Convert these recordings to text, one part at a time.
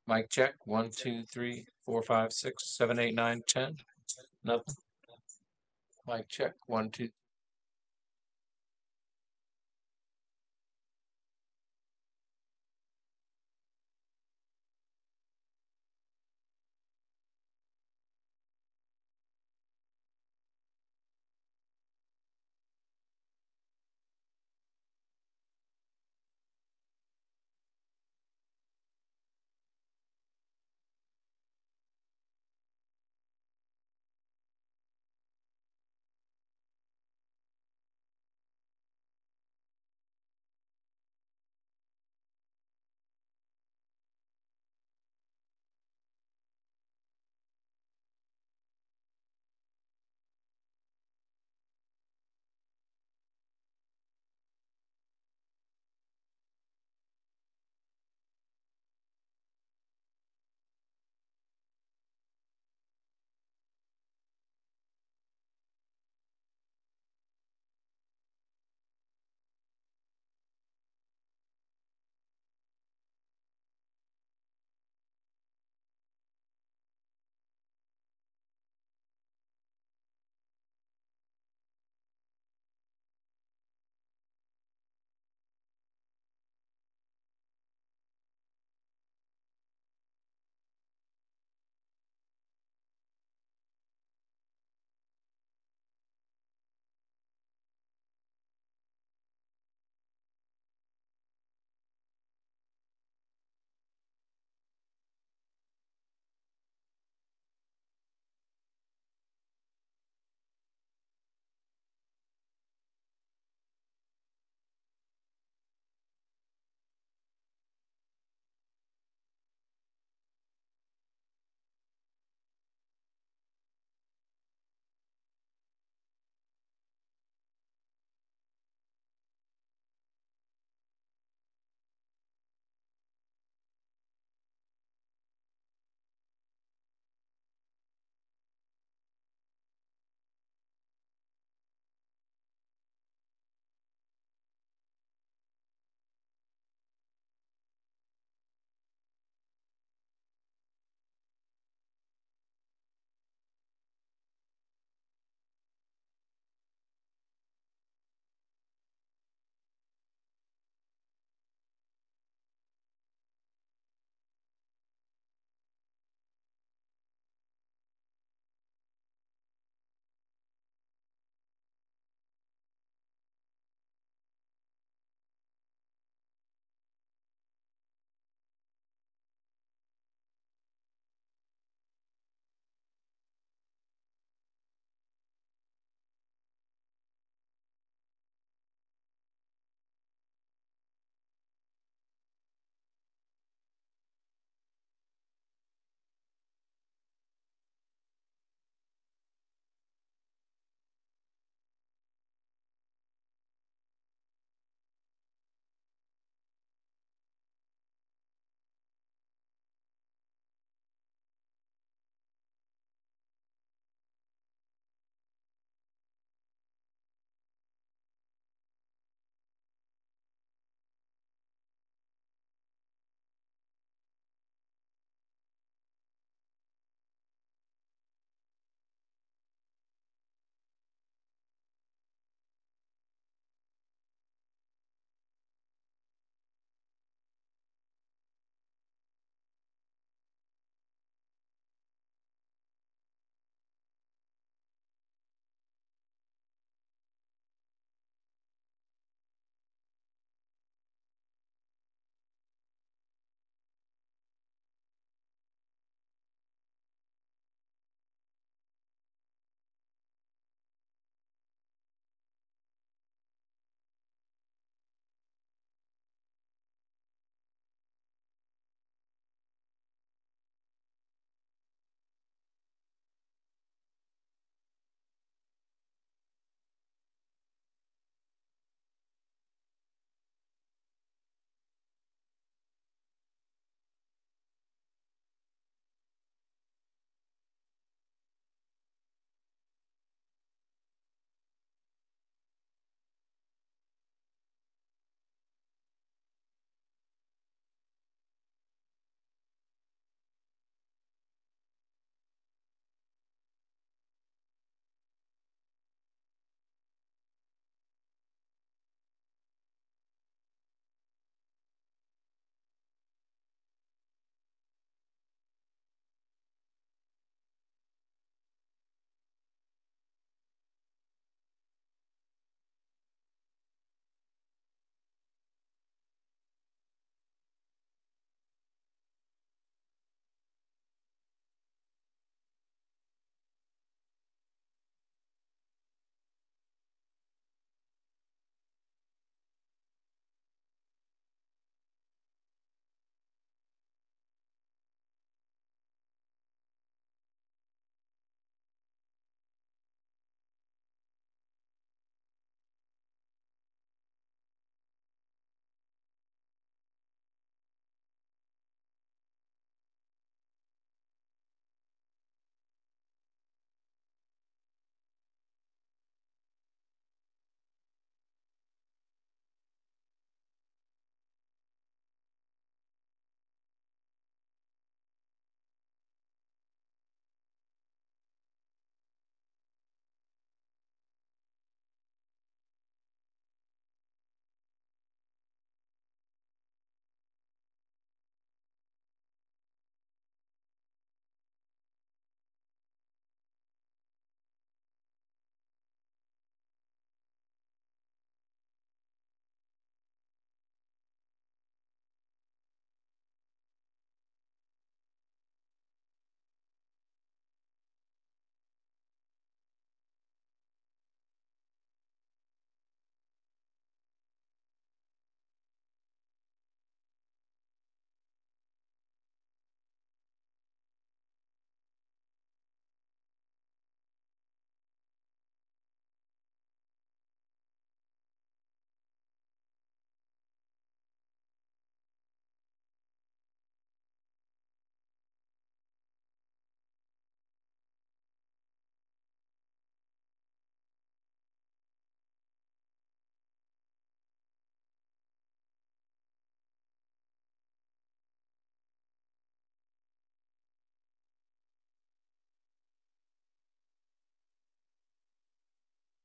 Mic check. 1, 2, 3, 4, 5, 6, 7, 8, 9, 10. Nothing. Mic check. 1, 2.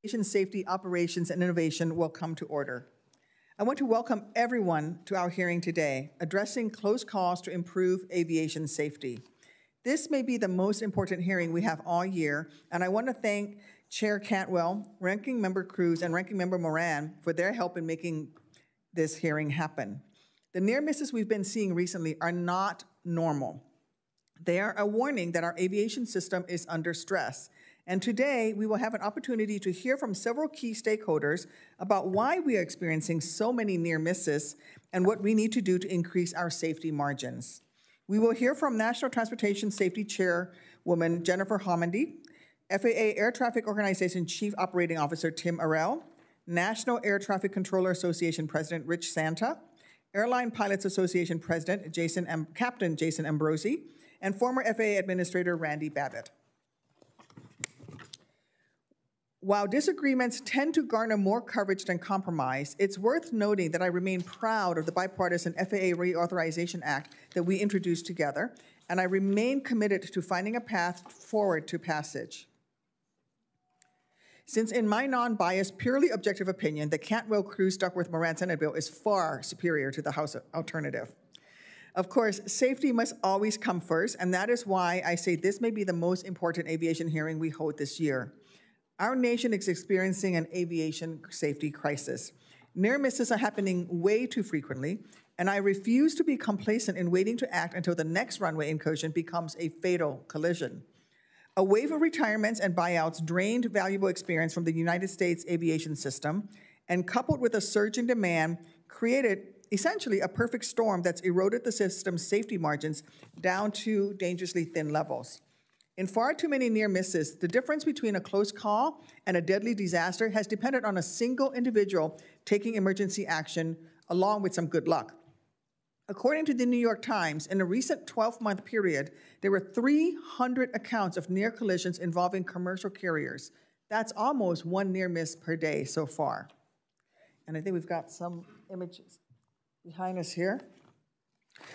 Aviation Safety, Operations, and Innovation will come to order. I want to welcome everyone to our hearing today, addressing close calls to improve aviation safety. This may be the most important hearing we have all year, and I want to thank Chair Cantwell, Ranking Member Cruz, and Ranking Member Moran for their help in making this hearing happen. The near misses we've been seeing recently are not normal. They are a warning that our aviation system is under stress. And today, we will have an opportunity to hear from several key stakeholders about why we are experiencing so many near misses and what we need to do to increase our safety margins. We will hear from National Transportation Safety Chairwoman Jennifer Homendy, FAA Air Traffic Organization Chief Operating Officer Tim Arel, National Air Traffic Controller Association President Rich Santa, Airline Pilots Association President Captain Jason Ambrosi, and former FAA Administrator Randy Babbitt. While disagreements tend to garner more coverage than compromise, it's worth noting that I remain proud of the bipartisan FAA Reauthorization Act that we introduced together, and I remain committed to finding a path forward to passage. Since in my non-biased, purely objective opinion, the Cantwell, Cruz, Duckworth, Moran Senate bill is far superior to the House alternative. Of course, safety must always come first, and that is why I say this may be the most important aviation hearing we hold this year. Our nation is experiencing an aviation safety crisis. Near misses are happening way too frequently, and I refuse to be complacent in waiting to act until the next runway incursion becomes a fatal collision. A wave of retirements and buyouts drained valuable experience from the United States aviation system, and coupled with a surge in demand, created essentially a perfect storm that's eroded the system's safety margins down to dangerously thin levels. In far too many near misses, the difference between a close call and a deadly disaster has depended on a single individual taking emergency action along with some good luck. According to the New York Times, in a recent 12-month period, there were 300 accounts of near collisions involving commercial carriers. That's almost one near miss per day so far. And I think we've got some images behind us here.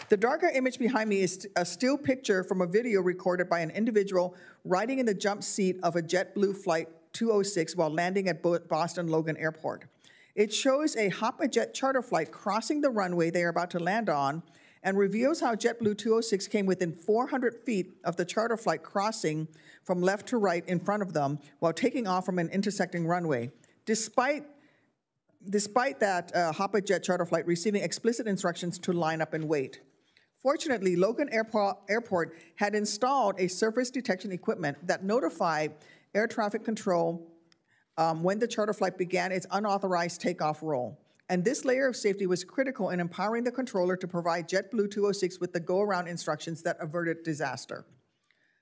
The darker image behind me is a still picture from a video recorded by an individual riding in the jump seat of a JetBlue Flight 206 while landing at Boston Logan Airport. It shows a Hop-a-Jet charter flight crossing the runway they are about to land on and reveals how JetBlue 206 came within 400 feet of the charter flight crossing from left to right in front of them while taking off from an intersecting runway. Despite that Hop-a-Jet charter flight receiving explicit instructions to line up and wait. Fortunately, Logan Airport had installed a surface detection equipment that notified air traffic control when the charter flight began its unauthorized takeoff roll. And this layer of safety was critical in empowering the controller to provide JetBlue 206 with the go-around instructions that averted disaster.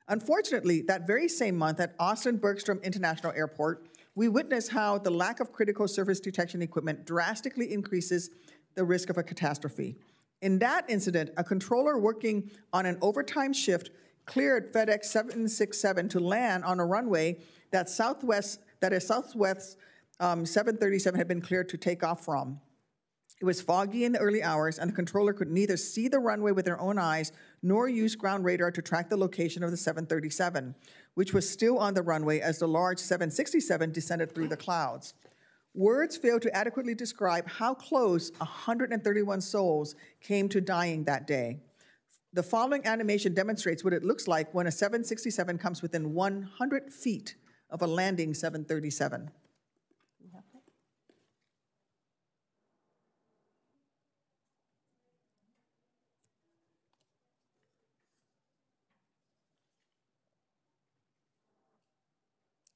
Unfortunately, that very same month at Austin Bergstrom International Airport, we witnessed how the lack of critical surface detection equipment drastically increases the risk of a catastrophe. In that incident, a controller working on an overtime shift cleared FedEx 767 to land on a runway that Southwest 737 had been cleared to take off from. It was foggy in the early hours, and the controller could neither see the runway with their own eyes nor use ground radar to track the location of the 737, which was still on the runway as the large 767 descended through the clouds. Words fail to adequately describe how close 131 souls came to dying that day. The following animation demonstrates what it looks like when a 767 comes within 100 feet of a landing 737.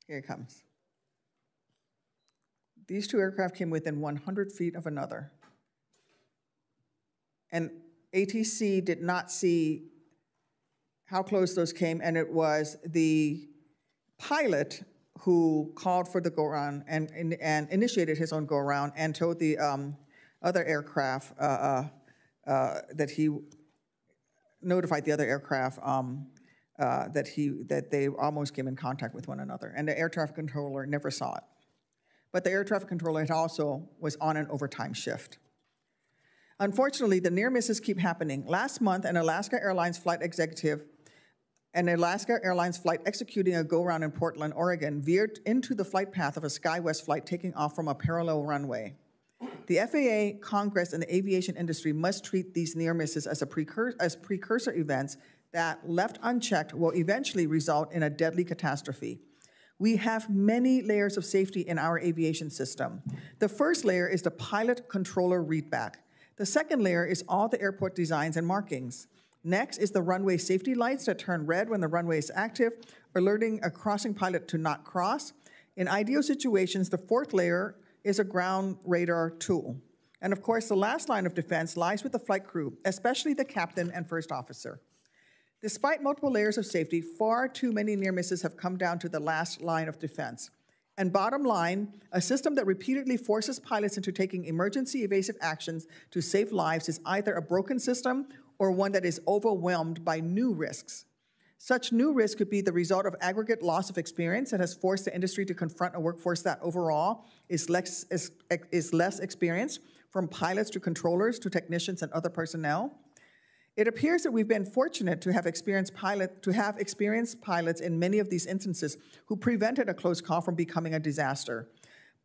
Here it comes. These two aircraft came within 100 feet of another. And ATC did not see how close those came, and it was the pilot who called for the go-around and initiated his own go-around and told the other aircraft that he notified the other aircraft that they almost came in contact with one another, and the air traffic controller never saw it. But the air traffic controller also was on an overtime shift. Unfortunately, the near misses keep happening. Last month, an Alaska Airlines flight executive An Alaska Airlines flight executing a go-round in Portland, Oregon, veered into the flight path of a SkyWest flight taking off from a parallel runway. The FAA, Congress, and the aviation industry must treat these near misses as precursor events that, left unchecked, will eventually result in a deadly catastrophe. We have many layers of safety in our aviation system. The first layer is the pilot-controller readback. The second layer is all the airport designs and markings. Next is the runway safety lights that turn red when the runway is active, alerting a crossing pilot to not cross. In ideal situations, the fourth layer is a ground radar tool. And of course, the last line of defense lies with the flight crew, especially the captain and first officer. Despite multiple layers of safety, far too many near misses have come down to the last line of defense. And bottom line, a system that repeatedly forces pilots into taking emergency evasive actions to save lives is either a broken system or one that is overwhelmed by new risks. Such new risks could be the result of aggregate loss of experience that has forced the industry to confront a workforce that overall is less experienced, from pilots to controllers to technicians and other personnel. It appears that we've been fortunate to have experienced pilots in many of these instances who prevented a close call from becoming a disaster.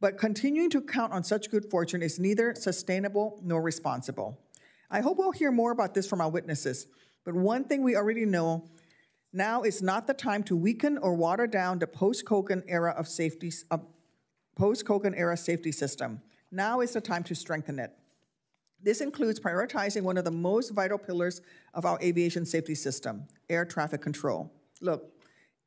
But continuing to count on such good fortune is neither sustainable nor responsible. I hope we'll hear more about this from our witnesses, but one thing we already know, now is not the time to weaken or water down the post-Kogan era safety system. Now is the time to strengthen it. This includes prioritizing one of the most vital pillars of our aviation safety system, air traffic control. Look,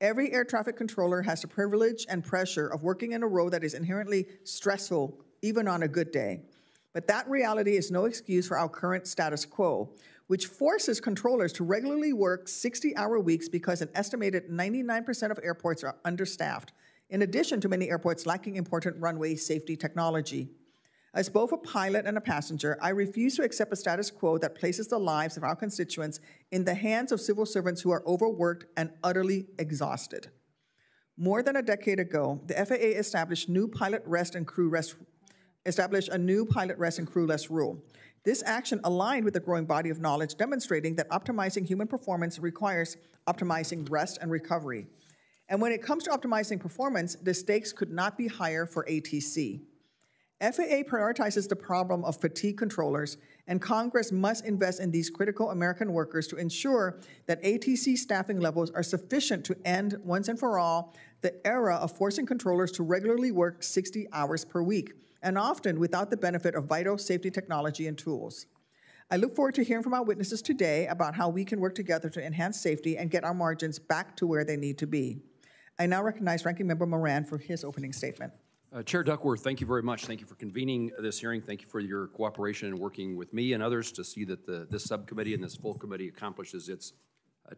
every air traffic controller has the privilege and pressure of working in a role that is inherently stressful, even on a good day. But that reality is no excuse for our current status quo, which forces controllers to regularly work 60-hour weeks because an estimated 99% of airports are understaffed, in addition to many airports lacking important runway safety technology. As both a pilot and a passenger, I refuse to accept a status quo that places the lives of our constituents in the hands of civil servants who are overworked and utterly exhausted. More than a decade ago, the FAA established a new pilot rest and crew less rule. This action aligned with the growing body of knowledge demonstrating that optimizing human performance requires optimizing rest and recovery. And when it comes to optimizing performance, the stakes could not be higher for ATC. FAA prioritizes the problem of fatigue controllers, and Congress must invest in these critical American workers to ensure that ATC staffing levels are sufficient to end, once and for all, the era of forcing controllers to regularly work 60 hours per week, and often without the benefit of vital safety technology and tools. I look forward to hearing from our witnesses today about how we can work together to enhance safety and get our margins back to where they need to be. I now recognize Ranking Member Moran for his opening statement. Chair Duckworth, thank you very much. Thank you for convening this hearing. Thank you for your cooperation in working with me and others to see that this subcommittee and this full committee accomplishes its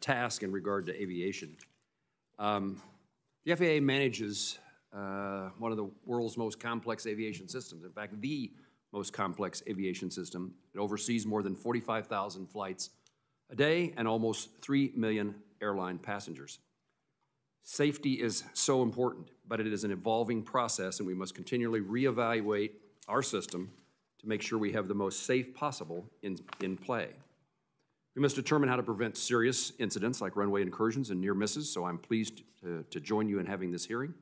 task in regard to aviation. The FAA manages one of the world's most complex aviation systems. In fact, the most complex aviation system. It oversees more than 45,000 flights a day and almost 3 million airline passengers. Safety is so important, but it is an evolving process, and we must continually reevaluate our system to make sure we have the most safe possible in play. We must determine how to prevent serious incidents like runway incursions and near misses, so I'm pleased to join you in having this hearing.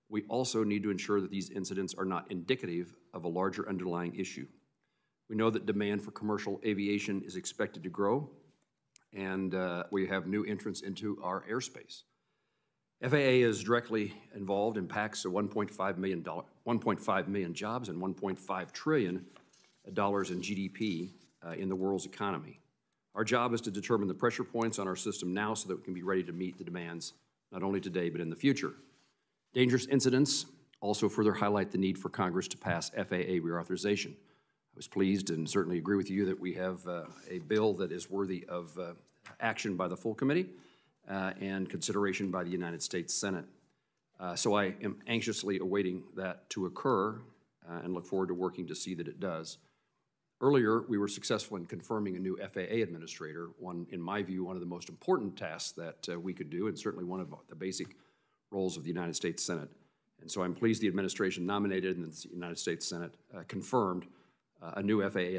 We also need to ensure that these incidents are not indicative of a larger underlying issue. We know that demand for commercial aviation is expected to grow, and we have new entrants into our airspace. FAA is directly involved in impacts of 1.5 million jobs and $1.5 trillion in GDP in the world's economy. Our job is to determine the pressure points on our system now so that we can be ready to meet the demands not only today but in the future. Dangerous incidents also further highlight the need for Congress to pass FAA reauthorization. I was pleased and certainly agree with you that we have a bill that is worthy of action by the full committee and consideration by the United States Senate. So I am anxiously awaiting that to occur and look forward to working to see that it does. Earlier, we were successful in confirming a new FAA administrator, in my view, one of the most important tasks that we could do, and certainly one of the basic roles of the United States Senate. And so I'm pleased the administration nominated and the United States Senate confirmed a new FAA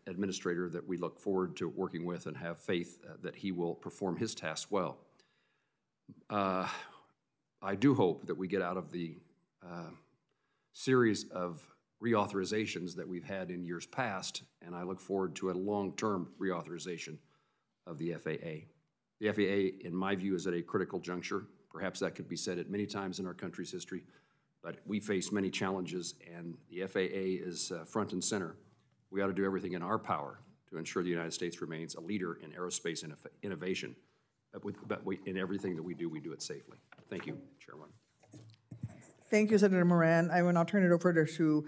administrator that we look forward to working with and have faith that he will perform his tasks well. I do hope that we get out of the series of reauthorizations that we've had in years past, and I look forward to a long-term reauthorization of the FAA. The FAA, in my view, is at a critical juncture. Perhaps that could be said at many times in our country's history, but we face many challenges, and the FAA is front and center. We ought to do everything in our power to ensure the United States remains a leader in aerospace innovation. But in everything that we do it safely. Thank you, Chairman. Thank you, Senator Moran. I will now turn it over to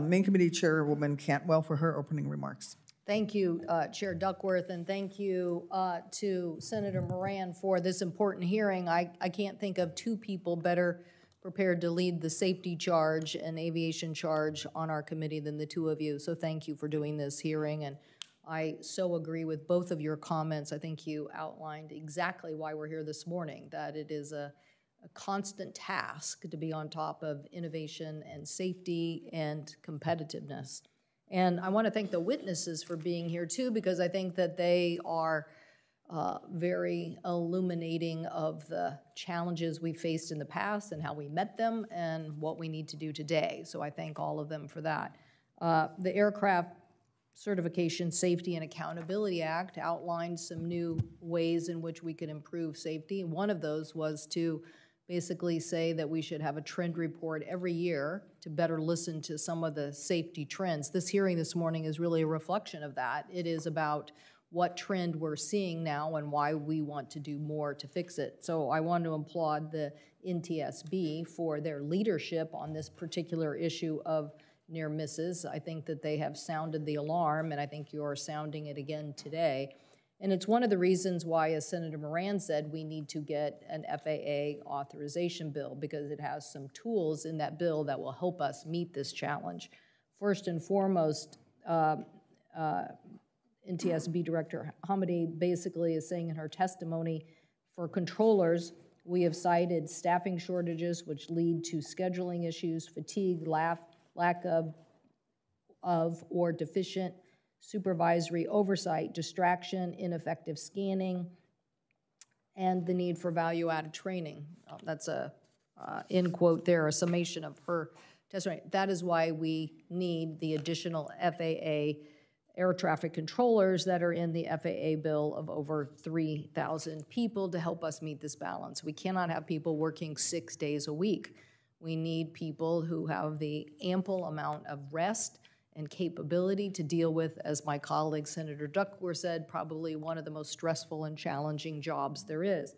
Main Committee Chairwoman Cantwell for her opening remarks. Thank you, Chair Duckworth, and thank you to Senator Moran for this important hearing. I can't think of two people better prepared to lead the safety charge and aviation charge on our committee than the two of you. So thank you for doing this hearing. And I so agree with both of your comments. I think you outlined exactly why we're here this morning, that it is a constant task to be on top of innovation and safety and competitiveness. And I want to thank the witnesses for being here too, because I think that they are very illuminating of the challenges we faced in the past and how we met them and what we need to do today. So I thank all of them for that. The Aircraft Certification, Safety, and Accountability Act outlined some new ways in which we could improve safety. One of those was to basically say that we should have a trend report every year to better listen to some of the safety trends. This hearing this morning is really a reflection of that. It is about what trend we're seeing now and why we want to do more to fix it. So I want to applaud the NTSB for their leadership on this particular issue of near misses. I think that they have sounded the alarm, and I think you're sounding it again today. And it's one of the reasons why, as Senator Moran said, we need to get an FAA authorization bill, because it has some tools in that bill that will help us meet this challenge. First and foremost, NTSB Director Homendy basically is saying in her testimony, for controllers, we have cited staffing shortages, which lead to scheduling issues, fatigue, lack of or deficient supervisory oversight, distraction, ineffective scanning, and the need for value-added training. That's a, end quote there, a summation of her testimony. That is why we need the additional FAA air traffic controllers that are in the FAA bill of over 3,000 people to help us meet this balance. We cannot have people working 6 days a week. We need people who have the ample amount of rest and capability to deal with, as my colleague Senator Duckworth said, probably one of the most stressful and challenging jobs there is.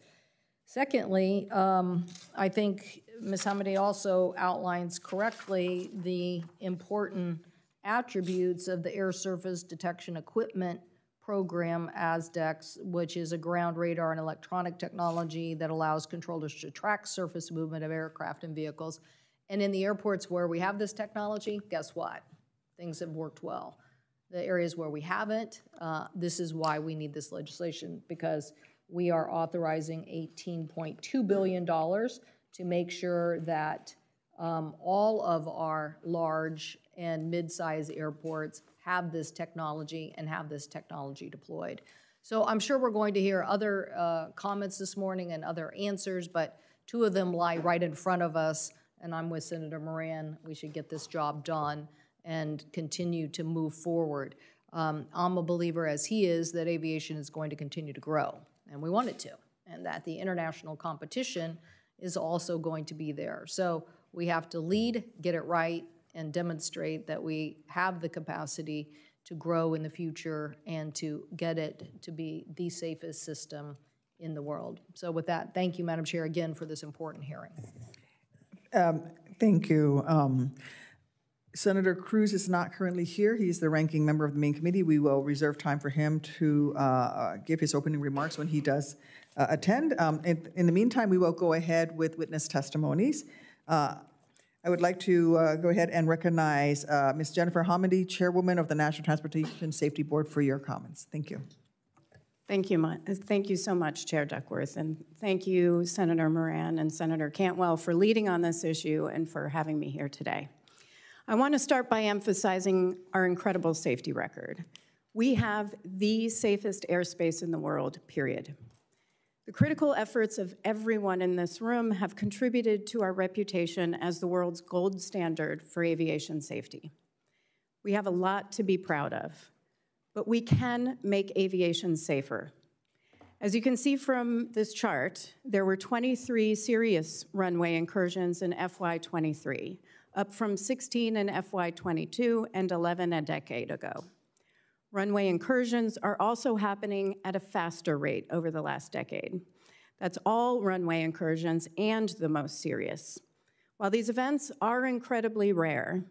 Secondly, I think Ms. Homendy also outlines correctly the important attributes of the Air Surface Detection Equipment Program, ASDEX, which is a ground radar and electronic technology that allows controllers to track surface movement of aircraft and vehicles. And in the airports where we have this technology, guess what? Things have worked well. The areas where we haven't, this is why we need this legislation, because we are authorizing $18.2 billion to make sure that all of our large and mid-size airports have this technology and have this technology deployed. So I'm sure we're going to hear other comments this morning and other answers, but two of them lie right in front of us, and I'm with Senator Moran. We should get this job done and continue to move forward. I'm a believer, as he is, that aviation is going to continue to grow, and we want it to, and that the international competition is also going to be there. So we have to lead, get it right, and demonstrate that we have the capacity to grow in the future and to get it to be the safest system in the world. So with that, thank you, Madam Chair, again for this important hearing. Thank you. Senator Cruz is not currently here. He's the ranking member of the main committee. We will reserve time for him to give his opening remarks when he does attend. In the meantime, we will go ahead with witness testimonies. I would like to go ahead and recognize Ms. Jennifer Homendy, Chairwoman of the National Transportation Safety Board, for your comments. Thank you. Thank you so much, Chair Duckworth, and thank you, Senator Moran and Senator Cantwell, for leading on this issue and for having me here today. I want to start by emphasizing our incredible safety record. We have the safest airspace in the world, period. The critical efforts of everyone in this room have contributed to our reputation as the world's gold standard for aviation safety. We have a lot to be proud of, but we can make aviation safer. As you can see from this chart, there were 23 serious runway incursions in FY23, up from 16 in FY22 and 11 a decade ago. Runway incursions are also happening at a faster rate over the last decade. That's all runway incursions and the most serious. While these events are incredibly rare,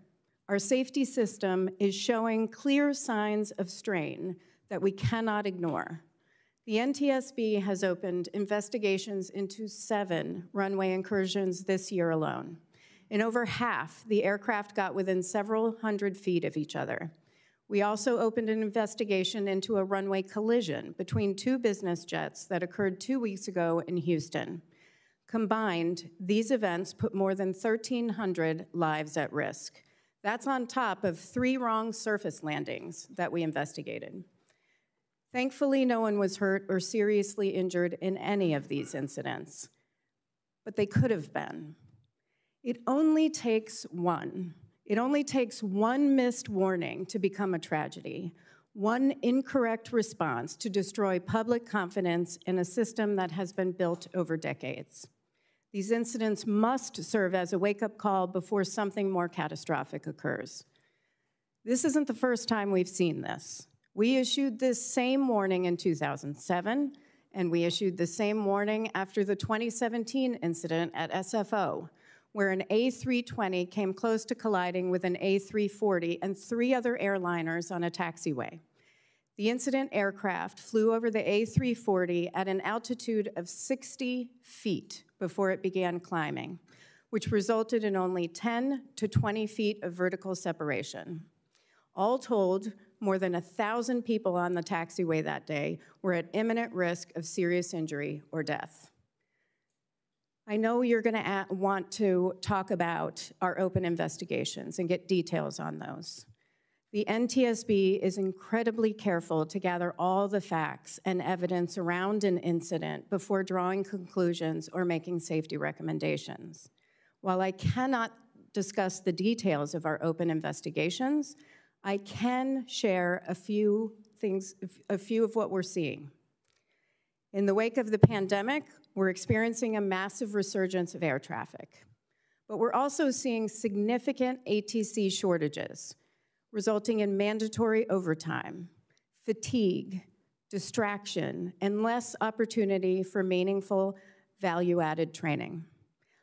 our safety system is showing clear signs of strain that we cannot ignore. The NTSB has opened investigations into 7 runway incursions this year alone. In over half, the aircraft got within several hundred feet of each other. We also opened an investigation into a runway collision between 2 business jets that occurred 2 weeks ago in Houston. Combined, these events put more than 1,300 lives at risk. That's on top of 3 wrong surface landings that we investigated. Thankfully, no one was hurt or seriously injured in any of these incidents, but they could have been. It only takes one. It only takes one missed warning to become a tragedy, one incorrect response to destroy public confidence in a system that has been built over decades. These incidents must serve as a wake-up call before something more catastrophic occurs. This isn't the first time we've seen this. We issued this same warning in 2007, and we issued the same warning after the 2017 incident at SFO, where an A320 came close to colliding with an A340 and 3 other airliners on a taxiway. The incident aircraft flew over the A340 at an altitude of 60 feet before it began climbing, which resulted in only 10 to 20 feet of vertical separation. All told, more than 1,000 people on the taxiway that day were at imminent risk of serious injury or death. I know you're going to want to talk about our open investigations and get details on those. The NTSB is incredibly careful to gather all the facts and evidence around an incident before drawing conclusions or making safety recommendations. While I cannot discuss the details of our open investigations, I can share a few of what we're seeing. In the wake of the pandemic, we're experiencing a massive resurgence of air traffic. But we're also seeing significant ATC shortages, resulting in mandatory overtime, fatigue, distraction, and less opportunity for meaningful value-added training.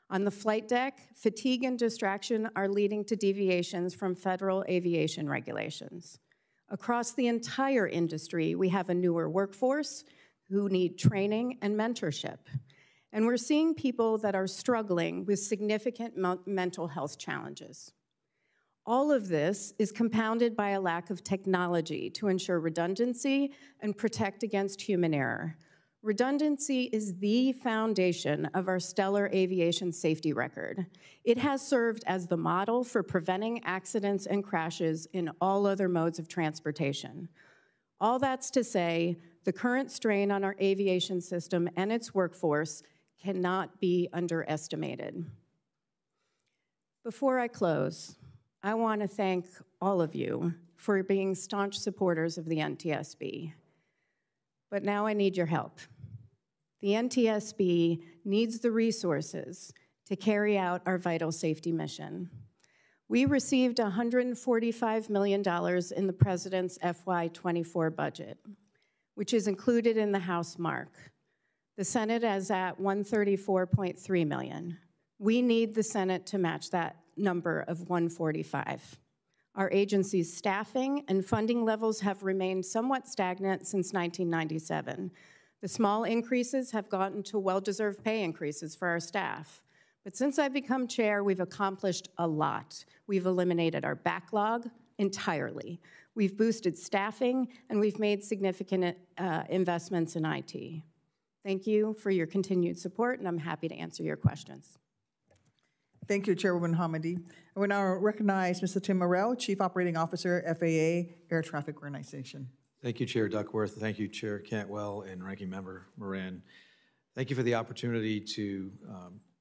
On the flight deck, fatigue and distraction are leading to deviations from federal aviation regulations. Across the entire industry, we have a newer workforce who need training and mentorship. And we're seeing people that are struggling with significant mental health challenges. All of this is compounded by a lack of technology to ensure redundancy and protect against human error. Redundancy is the foundation of our stellar aviation safety record. It has served as the model for preventing accidents and crashes in all other modes of transportation. All that's to say, the current strain on our aviation system and its workforce cannot be underestimated. Before I close, I want to thank all of you for being staunch supporters of the NTSB. But now I need your help. The NTSB needs the resources to carry out our vital safety mission. We received $145 million in the President's FY24 budget, which is included in the House mark. The Senate is at $134.3 million. We need the Senate to match that number of $145. Our agency's staffing and funding levels have remained somewhat stagnant since 1997. The small increases have gotten to well-deserved pay increases for our staff. But since I've become chair, we've accomplished a lot. We've eliminated our backlog entirely. We've boosted staffing, and we've made significant investments in IT. Thank you for your continued support, and I'm happy to answer your questions. Thank you, Chairwoman Homendy. I will now recognize Mr. Tim Arel, Chief Operating Officer, FAA Air Traffic Organization. Thank you, Chair Duckworth. Thank you, Chair Cantwell and Ranking Member Moran. Thank you for the opportunity to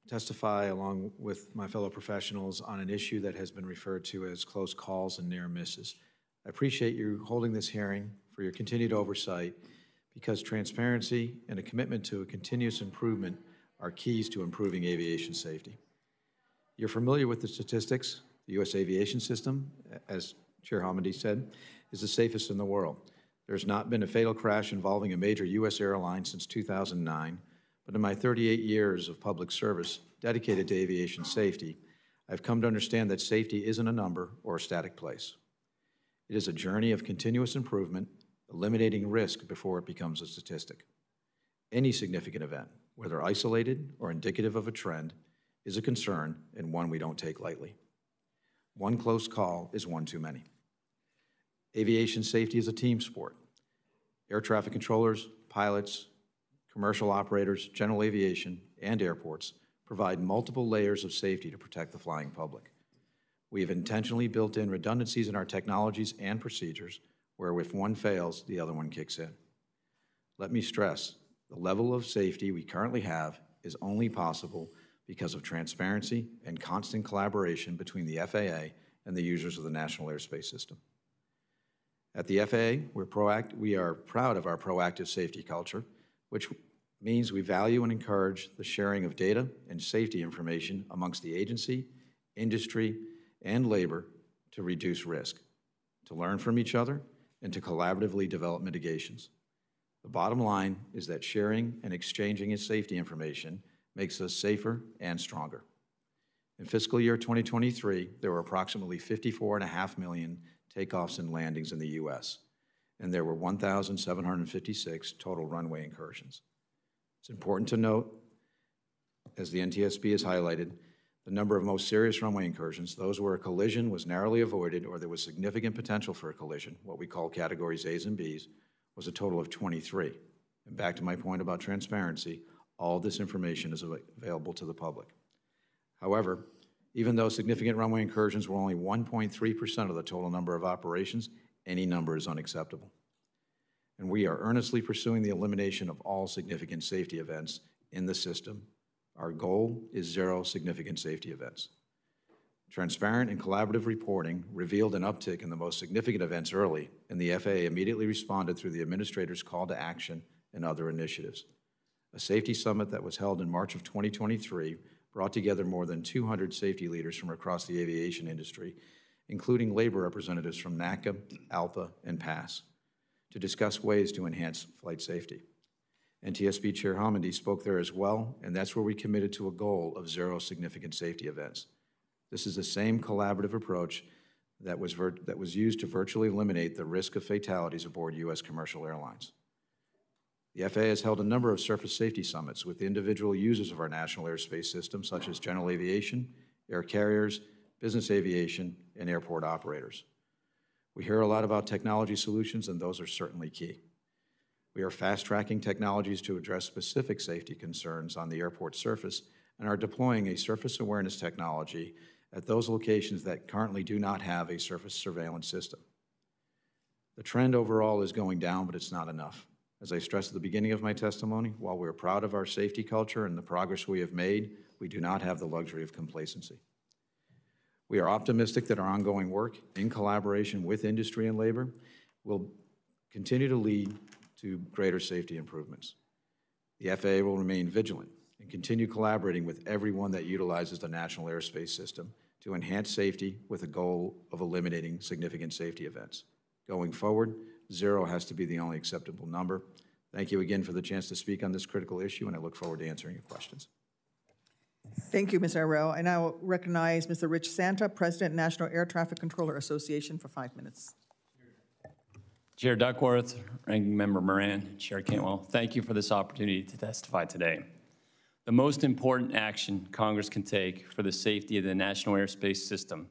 testify along with my fellow professionals on an issue that has been referred to as close calls and near misses. I appreciate you holding this hearing for your continued oversight because transparency and a commitment to a continuous improvement are keys to improving aviation safety. You're familiar with the statistics. The U.S. aviation system, as Chair Homendy said, is the safest in the world. There's not been a fatal crash involving a major U.S. airline since 2009, but in my 38 years of public service dedicated to aviation safety, I've come to understand that safety isn't a number or a static place. It is a journey of continuous improvement, eliminating risk before it becomes a statistic. Any significant event, whether isolated or indicative of a trend, is a concern and one we don't take lightly. One close call is one too many. Aviation safety is a team sport. Air traffic controllers, pilots, commercial operators, general aviation, and airports provide multiple layers of safety to protect the flying public. We have intentionally built in redundancies in our technologies and procedures where if one fails, the other one kicks in. Let me stress, the level of safety we currently have is only possible because of transparency and constant collaboration between the FAA and the users of the National Airspace System. At the FAA, we are proud of our proactive safety culture, which means we value and encourage the sharing of data and safety information amongst the agency, industry, and labor to reduce risk, to learn from each other, and to collaboratively develop mitigations. The bottom line is that sharing and exchanging its safety information makes us safer and stronger. In fiscal year 2023, there were approximately 54.5 million takeoffs and landings in the U.S., and there were 1,756 total runway incursions. It's important to note, as the NTSB has highlighted, the number of most serious runway incursions, those where a collision was narrowly avoided or there was significant potential for a collision, what we call categories A's and B's, was a total of 23. And back to my point about transparency, all this information is available to the public. However, even though significant runway incursions were only 1.3% of the total number of operations, any number is unacceptable. And we are earnestly pursuing the elimination of all significant safety events in the system. Our goal is 0 significant safety events. Transparent and collaborative reporting revealed an uptick in the most significant events early, and the FAA immediately responded through the administrator's call to action and other initiatives. A safety summit that was held in March of 2023 brought together more than 200 safety leaders from across the aviation industry, including labor representatives from NACA, ALPA, and PASS, to discuss ways to enhance flight safety. NTSB Chair Homendy spoke there as well, and that's where we committed to a goal of 0 significant safety events. This is the same collaborative approach that was used to virtually eliminate the risk of fatalities aboard U.S. commercial airlines. The FAA has held a number of surface safety summits with individual users of our national airspace system, such as general aviation, air carriers, business aviation, and airport operators. We hear a lot about technology solutions, and those are certainly key. We are fast-tracking technologies to address specific safety concerns on the airport surface and are deploying a surface awareness technology at those locations that currently do not have a surface surveillance system. The trend overall is going down, but it's not enough. As I stressed at the beginning of my testimony, while we're proud of our safety culture and the progress we have made, we do not have the luxury of complacency. We are optimistic that our ongoing work in collaboration with industry and labor will continue to lead to greater safety improvements. The FAA will remain vigilant and continue collaborating with everyone that utilizes the National Airspace System to enhance safety with a goal of eliminating significant safety events. Going forward, 0 has to be the only acceptable number. Thank you again for the chance to speak on this critical issue, and I look forward to answering your questions. Thank you, Ms. Arel. I now recognize Mr. Rich Santa, President, National Air Traffic Controller Association, for 5 minutes. Chair Duckworth, Ranking Member Moran, Chair Cantwell, thank you for this opportunity to testify today. The most important action Congress can take for the safety of the National Airspace System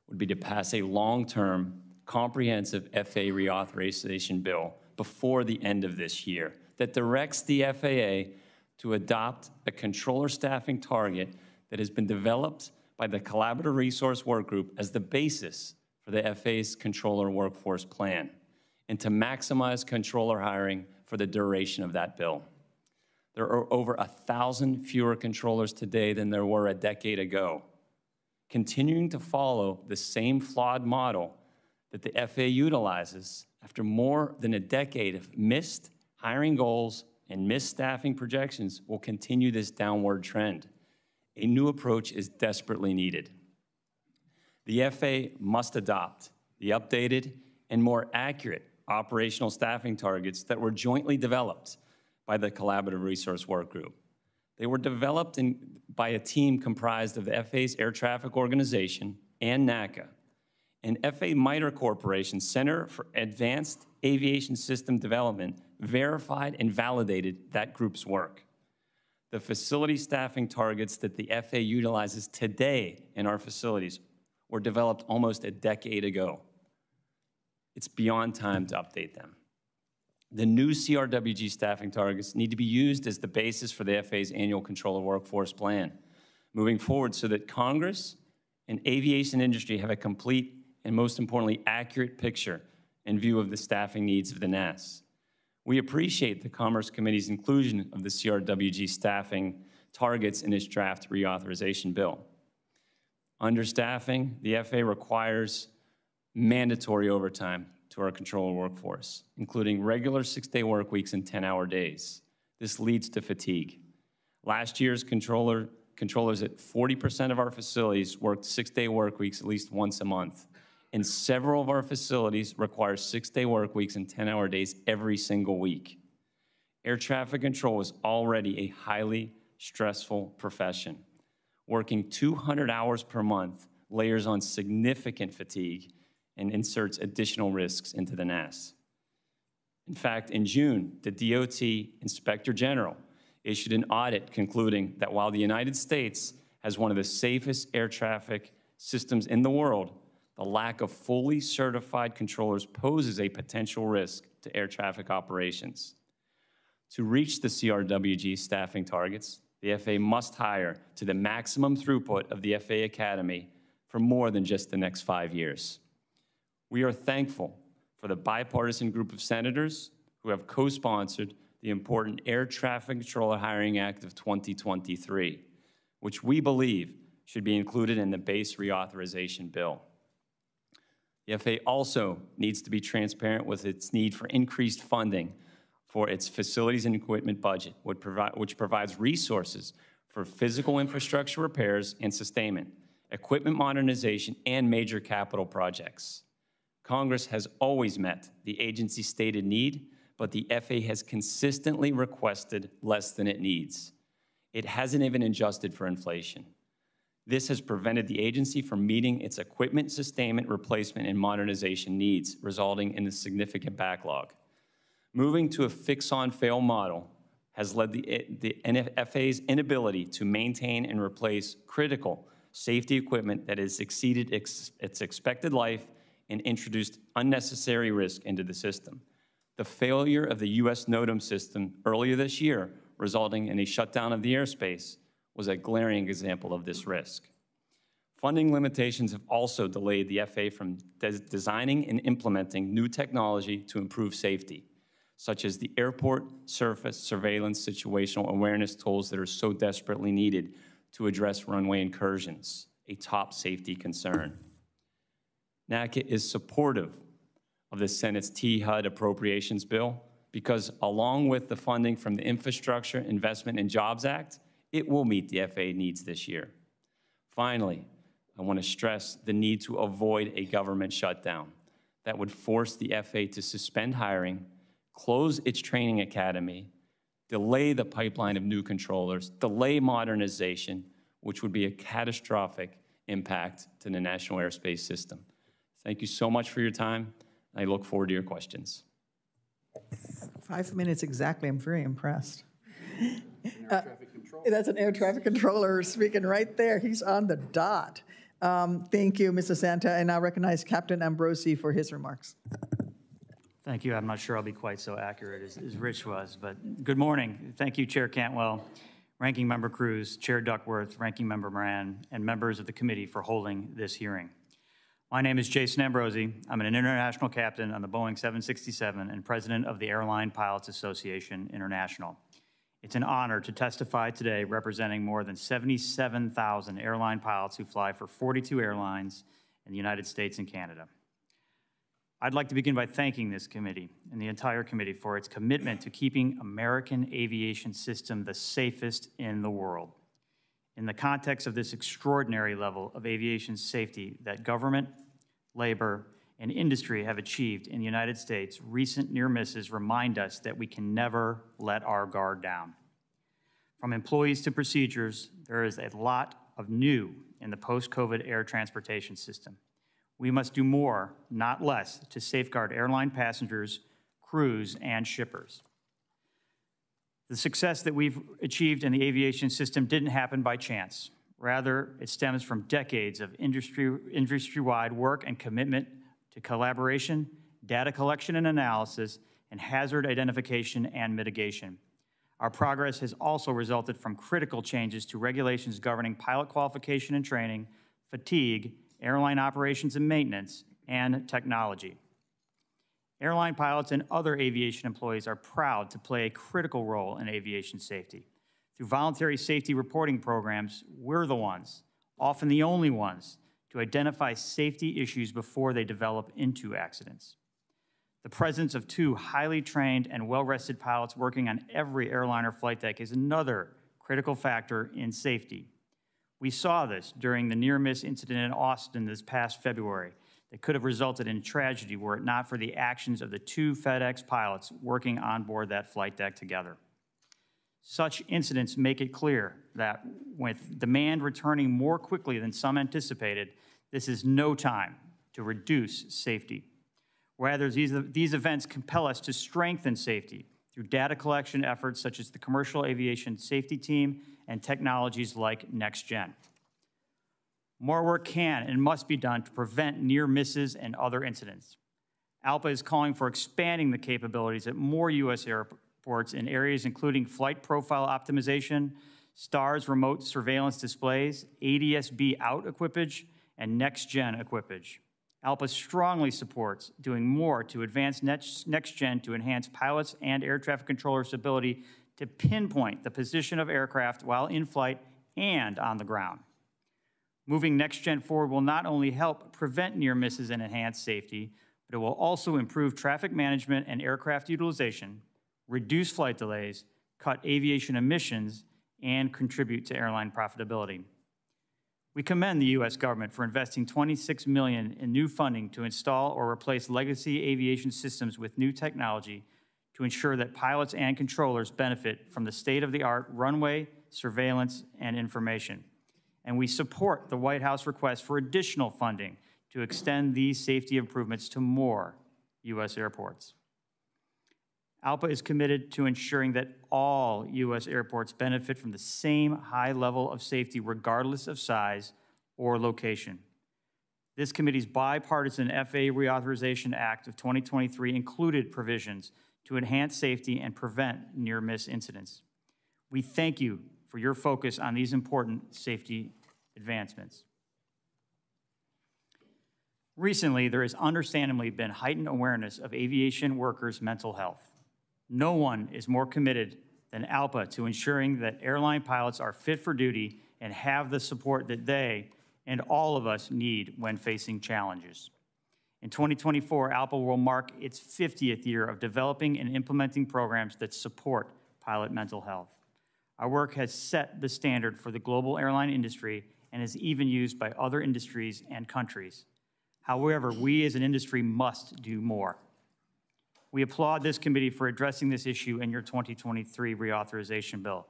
would be to pass a long-term, comprehensive FAA reauthorization bill before the end of this year that directs the FAA to adopt a controller staffing target that has been developed by the Collaborative Resource Work Group as the basis for the FAA's controller workforce plan, and to maximize controller hiring for the duration of that bill. There are over 1,000 fewer controllers today than there were a decade ago. Continuing to follow the same flawed model that the FAA utilizes after more than a decade of missed hiring goals and missed staffing projections will continue this downward trend. A new approach is desperately needed. The FAA must adopt the updated and more accurate operational staffing targets that were jointly developed by the Collaborative Resource Work Group. They were developed by a team comprised of the FAA's Air Traffic Organization and NACA, and FAA MITRE Corporation Center for Advanced Aviation System Development verified and validated that group's work. The facility staffing targets that the FAA utilizes today in our facilities were developed almost a decade ago. It's beyond time to update them. The new CRWG staffing targets need to be used as the basis for the FAA's annual controller workforce plan moving forward so that Congress and aviation industry have a complete and, most importantly, accurate picture and view of the staffing needs of the NAS. We appreciate the Commerce Committee's inclusion of the CRWG staffing targets in its draft reauthorization bill. Understaffing, the FAA requires mandatory overtime to our controller workforce, including regular 6-day work weeks and 10-hour days. This leads to fatigue. Last year's controllers at 40% of our facilities worked 6-day work weeks at least once a month, and several of our facilities require 6-day work weeks and 10-hour days every single week. Air traffic control is already a highly stressful profession. Working 200 hours per month layers on significant fatigue and inserts additional risks into the NAS. In fact, in June, the DOT Inspector General issued an audit concluding that while the United States has one of the safest air traffic systems in the world, the lack of fully certified controllers poses a potential risk to air traffic operations. To reach the CRWG staffing targets, the FAA must hire to the maximum throughput of the FAA Academy for more than just the next 5 years. We are thankful for the bipartisan group of senators who have co-sponsored the important Air Traffic Controller Hiring Act of 2023, which we believe should be included in the base reauthorization bill. The FAA also needs to be transparent with its need for increased funding for its facilities and equipment budget, which provides resources for physical infrastructure repairs and sustainment, equipment modernization, and major capital projects. Congress has always met the agency's stated need, but the FAA has consistently requested less than it needs. It hasn't even adjusted for inflation. This has prevented the agency from meeting its equipment sustainment, replacement, and modernization needs, resulting in a significant backlog. Moving to a fix-on-fail model has led the FAA's inability to maintain and replace critical safety equipment that has exceeded its expected life and introduced unnecessary risk into the system. The failure of the U.S. NOTAM system earlier this year, resulting in a shutdown of the airspace, was a glaring example of this risk. Funding limitations have also delayed the FAA from designing and implementing new technology to improve safety, such as the airport surface surveillance situational awareness tools that are so desperately needed to address runway incursions, a top safety concern. NACA is supportive of the Senate's THUD appropriations bill because, along with the funding from the Infrastructure Investment and Jobs Act, it will meet the FAA needs this year. Finally, I want to stress the need to avoid a government shutdown that would force the FAA to suspend hiring, close its training academy, delay the pipeline of new controllers, delay modernization, which would be a catastrophic impact to the National Airspace System. Thank you so much for your time. I look forward to your questions. 5 minutes exactly. I'm very impressed. That's an air traffic controller speaking right there. He's on the dot. Thank you, Mr. Santa, and I recognize Captain Ambrosi for his remarks. Thank you. I'm not sure I'll be quite so accurate as Rich was, but good morning. Thank you, Chair Cantwell, Ranking Member Cruz, Chair Duckworth, Ranking Member Moran, and members of the committee for holding this hearing. My name is Jason Ambrosi. I'm an international captain on the Boeing 767 and president of the Airline Pilots Association International. It's an honor to testify today representing more than 77,000 airline pilots who fly for 42 airlines in the United States and Canada. I'd like to begin by thanking this committee and the entire committee for its commitment to keeping American aviation system the safest in the world. In the context of this extraordinary level of aviation safety that government, labor, and industry have achieved in the United States, recent near misses remind us that we can never let our guard down. From employees to procedures, there is a lot of new in the post-COVID air transportation system. We must do more, not less, to safeguard airline passengers, crews, and shippers. The success that we've achieved in the aviation system didn't happen by chance. Rather, it stems from decades of industry-wide work and commitment to collaboration, data collection and analysis, and hazard identification and mitigation. Our progress has also resulted from critical changes to regulations governing pilot qualification and training, fatigue, airline operations and maintenance, and technology. Airline pilots and other aviation employees are proud to play a critical role in aviation safety. Through voluntary safety reporting programs, we're the ones, often the only ones, to identify safety issues before they develop into accidents. The presence of 2 highly trained and well-rested pilots working on every airliner flight deck is another critical factor in safety. We saw this during the near-miss incident in Austin this past February that could have resulted in tragedy were it not for the actions of the 2 FedEx pilots working on board that flight deck together. Such incidents make it clear that with demand returning more quickly than some anticipated, this is no time to reduce safety. Rather, these events compel us to strengthen safety through data collection efforts such as the Commercial Aviation Safety Team and technologies like NextGen. More work can and must be done to prevent near misses and other incidents. ALPA is calling for expanding the capabilities at more U.S. airports in areas including flight profile optimization, STARS remote surveillance displays, ADS-B out equipage, and NextGen equipage. ALPA strongly supports doing more to advance NextGen to enhance pilots and air traffic controllers' ability to pinpoint the position of aircraft while in flight and on the ground. Moving NextGen forward will not only help prevent near misses and enhance safety, but it will also improve traffic management and aircraft utilization, reduce flight delays, cut aviation emissions, and contribute to airline profitability. We commend the U.S. government for investing $26 million in new funding to install or replace legacy aviation systems with new technology to ensure that pilots and controllers benefit from the state-of-the-art runway, surveillance, and information. And we support the White House request for additional funding to extend these safety improvements to more U.S. airports. ALPA is committed to ensuring that all U.S. airports benefit from the same high level of safety regardless of size or location. This committee's bipartisan FAA Reauthorization Act of 2023 included provisions to enhance safety and prevent near-miss incidents. We thank you for your focus on these important safety advancements. Recently, there has understandably been heightened awareness of aviation workers' mental health. No one is more committed than ALPA to ensuring that airline pilots are fit for duty and have the support that they and all of us need when facing challenges. In 2024, ALPA will mark its 50th year of developing and implementing programs that support pilot mental health. Our work has set the standard for the global airline industry and is even used by other industries and countries. However, we as an industry must do more. We applaud this committee for addressing this issue in your 2023 reauthorization bill.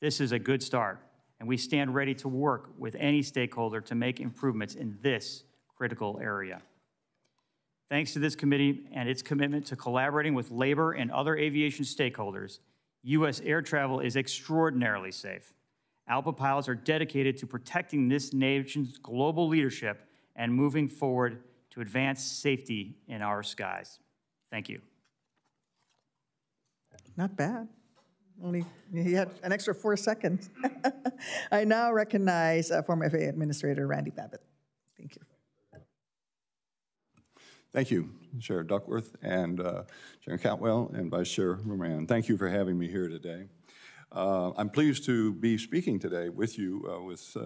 This is a good start, and we stand ready to work with any stakeholder to make improvements in this critical area. Thanks to this committee and its commitment to collaborating with labor and other aviation stakeholders, U.S. air travel is extraordinarily safe. ALPA pilots are dedicated to protecting this nation's global leadership and moving forward to advance safety in our skies. Thank you. Not bad. Only he had an extra 4 seconds. I now recognize former FAA Administrator Randy Babbitt. Thank you. Thank you, Chair Duckworth and Chair Cantwell and Vice Chair Moran. Thank you for having me here today. I'm pleased to be speaking today with you, with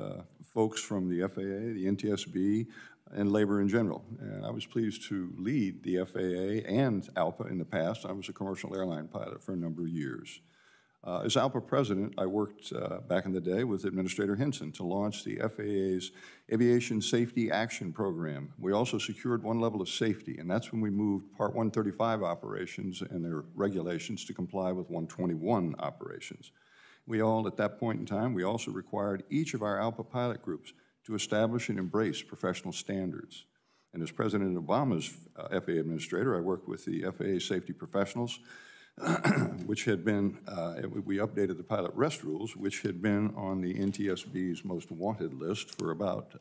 folks from the FAA, the NTSB, and labor in general. And I was pleased to lead the FAA and ALPA in the past. I was a commercial airline pilot for a number of years. As ALPA president, I worked back in the day with Administrator Hinson to launch the FAA's Aviation Safety Action Program. We also secured one level of safety, and that's when we moved Part 135 operations and their regulations to comply with 121 operations. We all, at that point in time, we also required each of our ALPA pilot groups to establish and embrace professional standards. And as President Obama's FAA administrator, I worked with the FAA safety professionals, which had been, we updated the pilot rest rules, which had been on the NTSB's most wanted list for about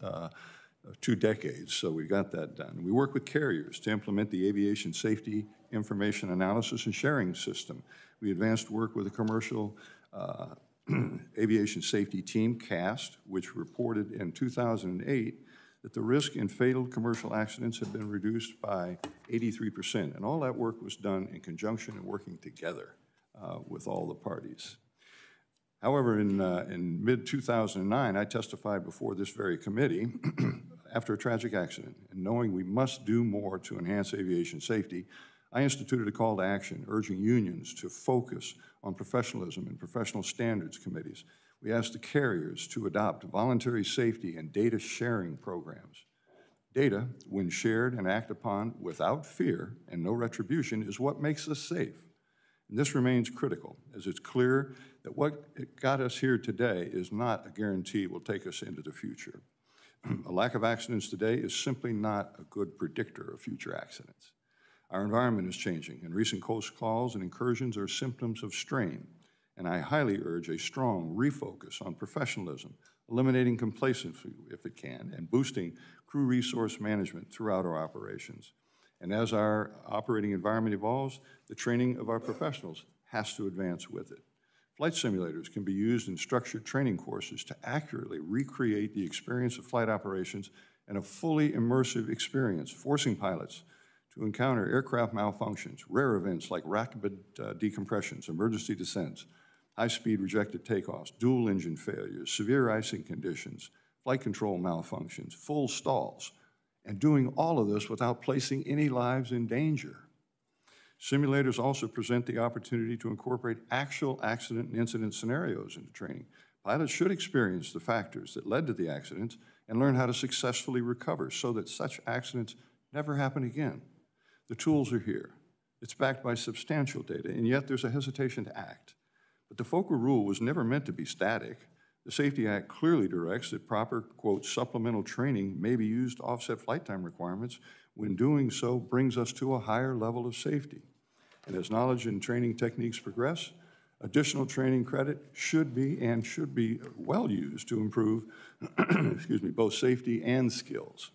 2 decades, so we got that done. We worked with carriers to implement the Aviation Safety Information Analysis and Sharing System. We advanced work with a commercial aviation safety team, CAST, which reported in 2008 that the risk in fatal commercial accidents had been reduced by 83%. And all that work was done in conjunction and working together with all the parties. However, in mid-2009, I testified before this very committee after a tragic accident. And knowing we must do more to enhance aviation safety, I instituted a call to action urging unions to focus on professionalism and professional standards committees. We asked the carriers to adopt voluntary safety and data sharing programs. Data, when shared and acted upon without fear and no retribution, is what makes us safe. And this remains critical, as it's clear that what got us here today is not a guarantee will take us into the future. A lack of accidents today is simply not a good predictor of future accidents. Our environment is changing, and recent close calls and incursions are symptoms of strain. And I highly urge a strong refocus on professionalism, eliminating complacency if it can, and boosting crew resource management throughout our operations. And as our operating environment evolves, the training of our professionals has to advance with it. Flight simulators can be used in structured training courses to accurately recreate the experience of flight operations in a fully immersive experience, forcing pilots to encounter aircraft malfunctions, rare events like rapid decompressions, emergency descents, high-speed rejected takeoffs, dual engine failures, severe icing conditions, flight control malfunctions, full stalls, and doing all of this without placing any lives in danger. Simulators also present the opportunity to incorporate actual accident and incident scenarios into training. Pilots should experience the factors that led to the accidents and learn how to successfully recover so that such accidents never happen again. The tools are here. It's backed by substantial data, and yet there's a hesitation to act. But the FOCA rule was never meant to be static. The Safety Act clearly directs that proper, quote, supplemental training may be used to offset flight time requirements when doing so brings us to a higher level of safety. And as knowledge and training techniques progress, additional training credit should be well used to improve, excuse me, both safety and skills.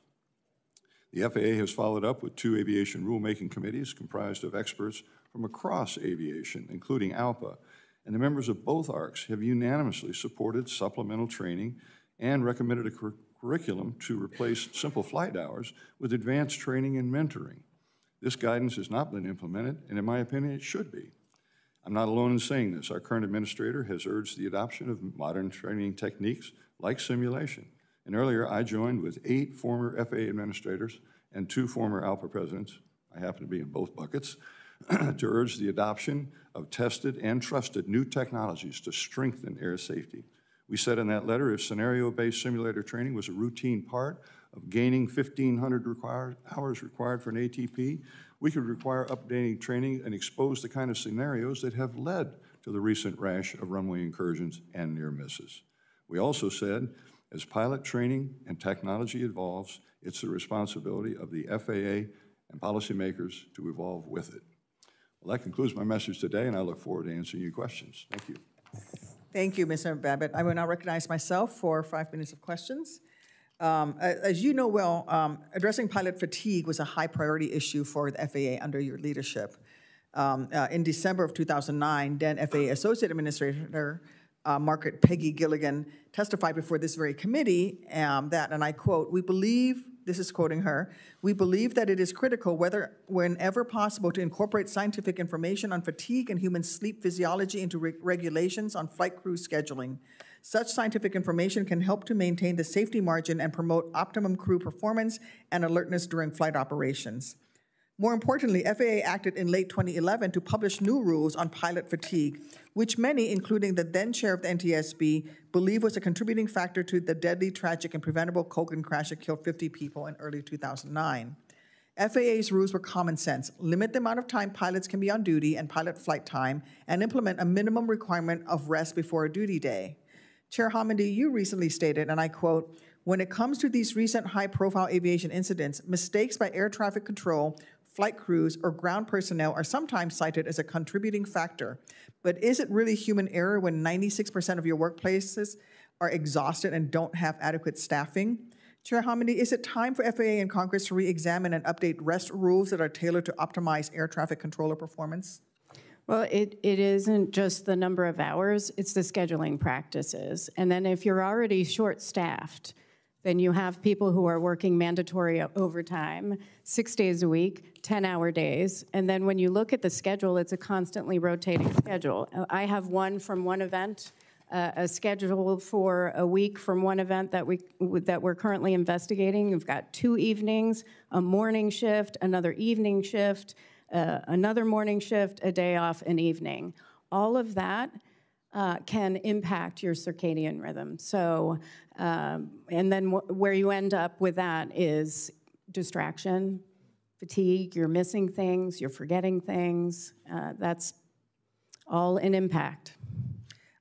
The FAA has followed up with 2 aviation rulemaking committees comprised of experts from across aviation, including ALPA, and the members of both ARCs have unanimously supported supplemental training and recommended a curriculum to replace simple flight hours with advanced training and mentoring. This guidance has not been implemented, and in my opinion, it should be. I'm not alone in saying this. Our current administrator has urged the adoption of modern training techniques like simulation. And earlier, I joined with 8 former FAA administrators and 2 former ALPA presidents, I happen to be in both buckets, to urge the adoption of tested and trusted new technologies to strengthen air safety. We said in that letter, if scenario-based simulator training was a routine part of gaining 1,500 hours required for an ATP, we could require updating training and expose the kind of scenarios that have led to the recent rash of runway incursions and near misses. We also said, as pilot training and technology evolves, it's the responsibility of the FAA and policymakers to evolve with it. Well, that concludes my message today, and I look forward to answering your questions. Thank you. Thank you, Mr. Babbitt. I will now recognize myself for 5 minutes of questions. As you know well, addressing pilot fatigue was a high priority issue for the FAA under your leadership. In December of 2009, then FAA Associate Administrator Margaret Peggy Gilligan testified before this very committee that, and I quote, "We believe this is quoting her, "We believe that it is critical, whenever possible, to incorporate scientific information on fatigue and human sleep physiology into regulations on flight crew scheduling. Such scientific information can help to maintain the safety margin and promote optimum crew performance and alertness during flight operations." More importantly, FAA acted in late 2011 to publish new rules on pilot fatigue, which many, including the then chair of the NTSB, believe was a contributing factor to the deadly, tragic, and preventable Kogan crash that killed 50 people in early 2009. FAA's rules were common sense: limit the amount of time pilots can be on duty and pilot flight time, and implement a minimum requirement of rest before a duty day. Chair Homendy, you recently stated, and I quote, "When it comes to these recent high-profile aviation incidents, mistakes by air traffic control, flight crews, or ground personnel are sometimes cited as a contributing factor. But is it really human error when 96% of your workplaces are exhausted and don't have adequate staffing?" Chair Homendy, is it time for FAA and Congress to re-examine and update rest rules that are tailored to optimize air traffic controller performance? Well, it isn't just the number of hours, it's the scheduling practices. And then if you're already short-staffed, then you have people who are working mandatory overtime 6 days a week, 10-hour days. And then when you look at the schedule, it's a constantly rotating schedule. I have one from one event, a schedule for a week from one event that we're currently investigating. We've got 2 evenings, a morning shift, another evening shift, another morning shift, a day off, an evening. All of that can impact your circadian rhythm. So, and then where you end up with that is distraction, fatigue, you're missing things, you're forgetting things. That's all an impact.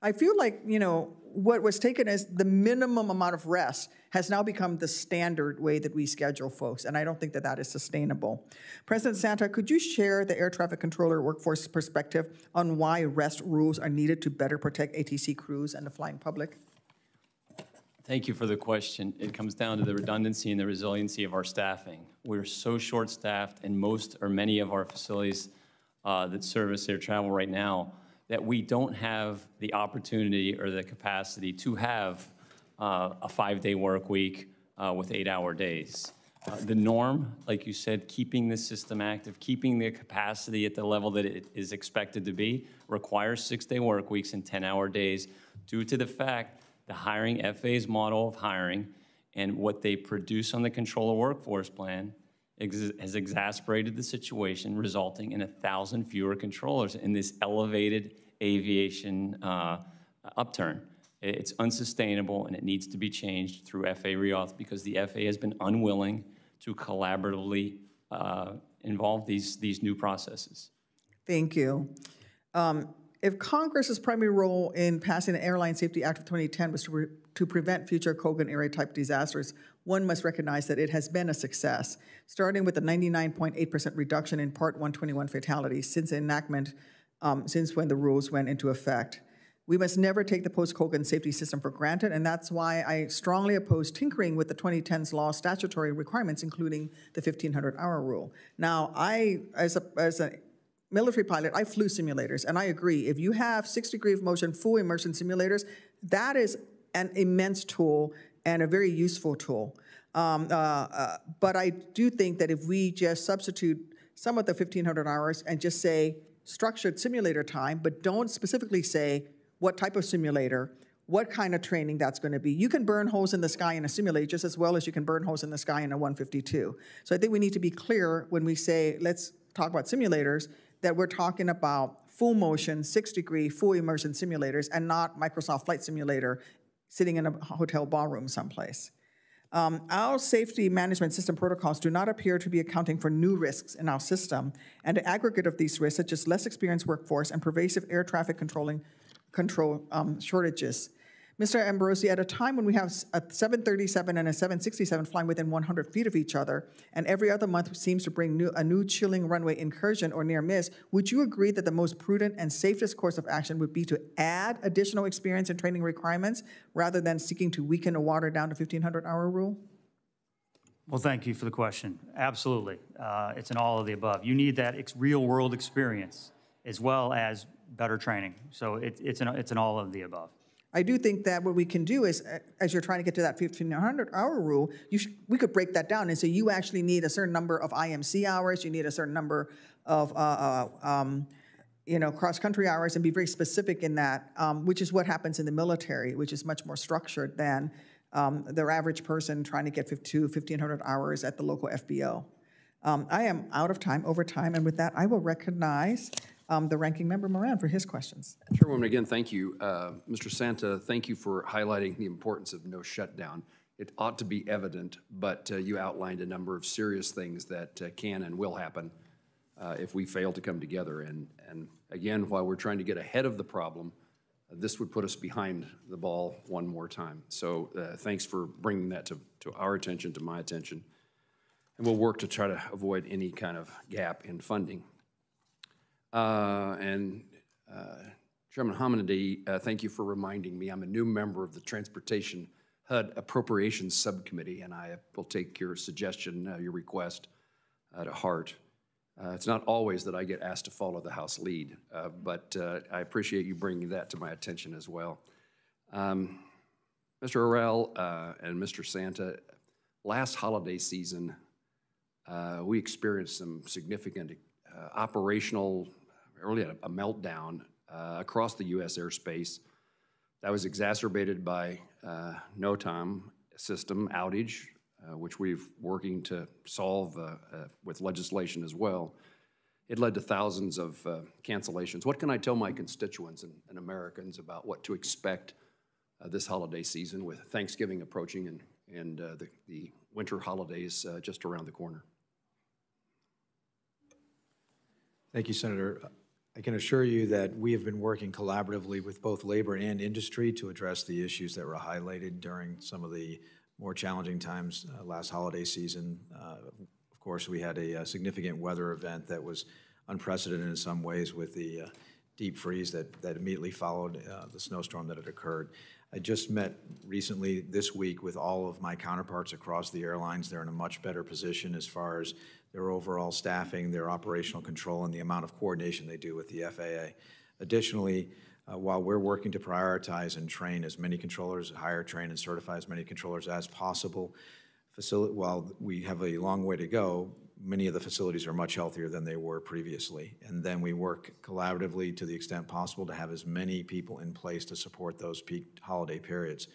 I feel like, you know, what was taken as the minimum amount of rest has now become the standard way that we schedule folks, and I don't think that that is sustainable. President Santa, could you share the air traffic controller workforce perspective on why rest rules are needed to better protect ATC crews and the flying public? Thank you for the question. It comes down to the redundancy and the resiliency of our staffing. We're so short-staffed in most or many of our facilities that service air travel right now that we don't have the opportunity or the capacity to have a 5-day work week with 8-hour days. The norm, like you said, keeping the system active, keeping the capacity at the level that it is expected to be, requires 6-day work weeks and 10-hour days due to the fact the hiring FAA's model of hiring and what they produce on the controller workforce plan has exacerbated the situation, resulting in 1,000 fewer controllers in this elevated aviation upturn. It's unsustainable, and it needs to be changed through FAA reauth because the FAA has been unwilling to collaboratively involve these new processes. Thank you. If Congress's primary role in passing the Airline Safety Act of 2010 was to prevent future Kogan era-type disasters, one must recognize that it has been a success, starting with a 99.8% reduction in Part 121 fatalities since enactment, since when the rules went into effect. We must never take the post-Kogan safety system for granted, and that's why I strongly oppose tinkering with the 2010's law statutory requirements, including the 1,500-hour rule. Now, as a military pilot, I flew simulators, and I agree. If you have 6 degree of motion, full immersion simulators, that is an immense tool and a very useful tool. But I do think that if we just substitute some of the 1,500 hours and just say structured simulator time, but don't specifically say what type of simulator, what kind of training that's going to be. You can burn holes in the sky in a simulator just as well as you can burn holes in the sky in a 152. So I think we need to be clear when we say, let's talk about simulators, that we're talking about full motion, 6 degree, full immersion simulators, and not Microsoft Flight Simulator sitting in a hotel ballroom someplace. Our safety management system protocols do not appear to be accounting for new risks in our system, and the aggregate of these risks, such as less experienced workforce and pervasive air traffic control shortages. Mr. Ambrosi, at a time when we have a 737 and a 767 flying within 100 feet of each other, and every other month seems to bring a new chilling runway incursion or near miss, would you agree that the most prudent and safest course of action would be to add additional experience and training requirements rather than seeking to weaken or water down the 1,500-hour rule? Well, thank you for the question. Absolutely. It's an all of the above. You need that real-world experience as well as better training. So it's an all of the above. I do think that what we can do is, as you're trying to get to that 1,500-hour rule, we could break that down and say you actually need a certain number of IMC hours, you need a certain number of cross-country hours, and be very specific in that, which is what happens in the military, which is much more structured than the average person trying to get to 1,500 hours at the local FBO. I am out of time, over time, and with that, I will recognize the Ranking Member Moran for his questions. Chairwoman, again, thank you. Mr. Santa, thank you for highlighting the importance of no shutdown. It ought to be evident, but you outlined a number of serious things that can and will happen if we fail to come together. And again, while we're trying to get ahead of the problem, this would put us behind the ball one more time. So thanks for bringing that to our attention, to my attention. And we'll work to try to avoid any kind of gap in funding. Chairman Homendy, thank you for reminding me. I'm a new member of the Transportation HUD Appropriations Subcommittee, and I will take your suggestion, your request to heart. It's not always that I get asked to follow the House lead, but I appreciate you bringing that to my attention as well. Mr. Arel and Mr. Santa, last holiday season, we experienced some significant operational, really a meltdown across the U.S. airspace that was exacerbated by NOTAM system outage, which we've working to solve with legislation as well. It led to thousands of cancellations. What can I tell my constituents and Americans about what to expect this holiday season with Thanksgiving approaching and the winter holidays just around the corner? Thank you, Senator. I can assure you that we have been working collaboratively with both labor and industry to address the issues that were highlighted during some of the more challenging times last holiday season. Of course, we had a significant weather event that was unprecedented in some ways with the deep freeze that immediately followed the snowstorm that had occurred. I just met recently this week with all of my counterparts across the airlines. They're in a much better position as far as their overall staffing, their operational control, and the amount of coordination they do with the FAA. Additionally, while we're working to prioritize and train as many controllers, hire, train, and certify as many controllers as possible, while we have a long way to go, many of the facilities are much healthier than they were previously. And then we work collaboratively to the extent possible to have as many people in place to support those peak holiday periods.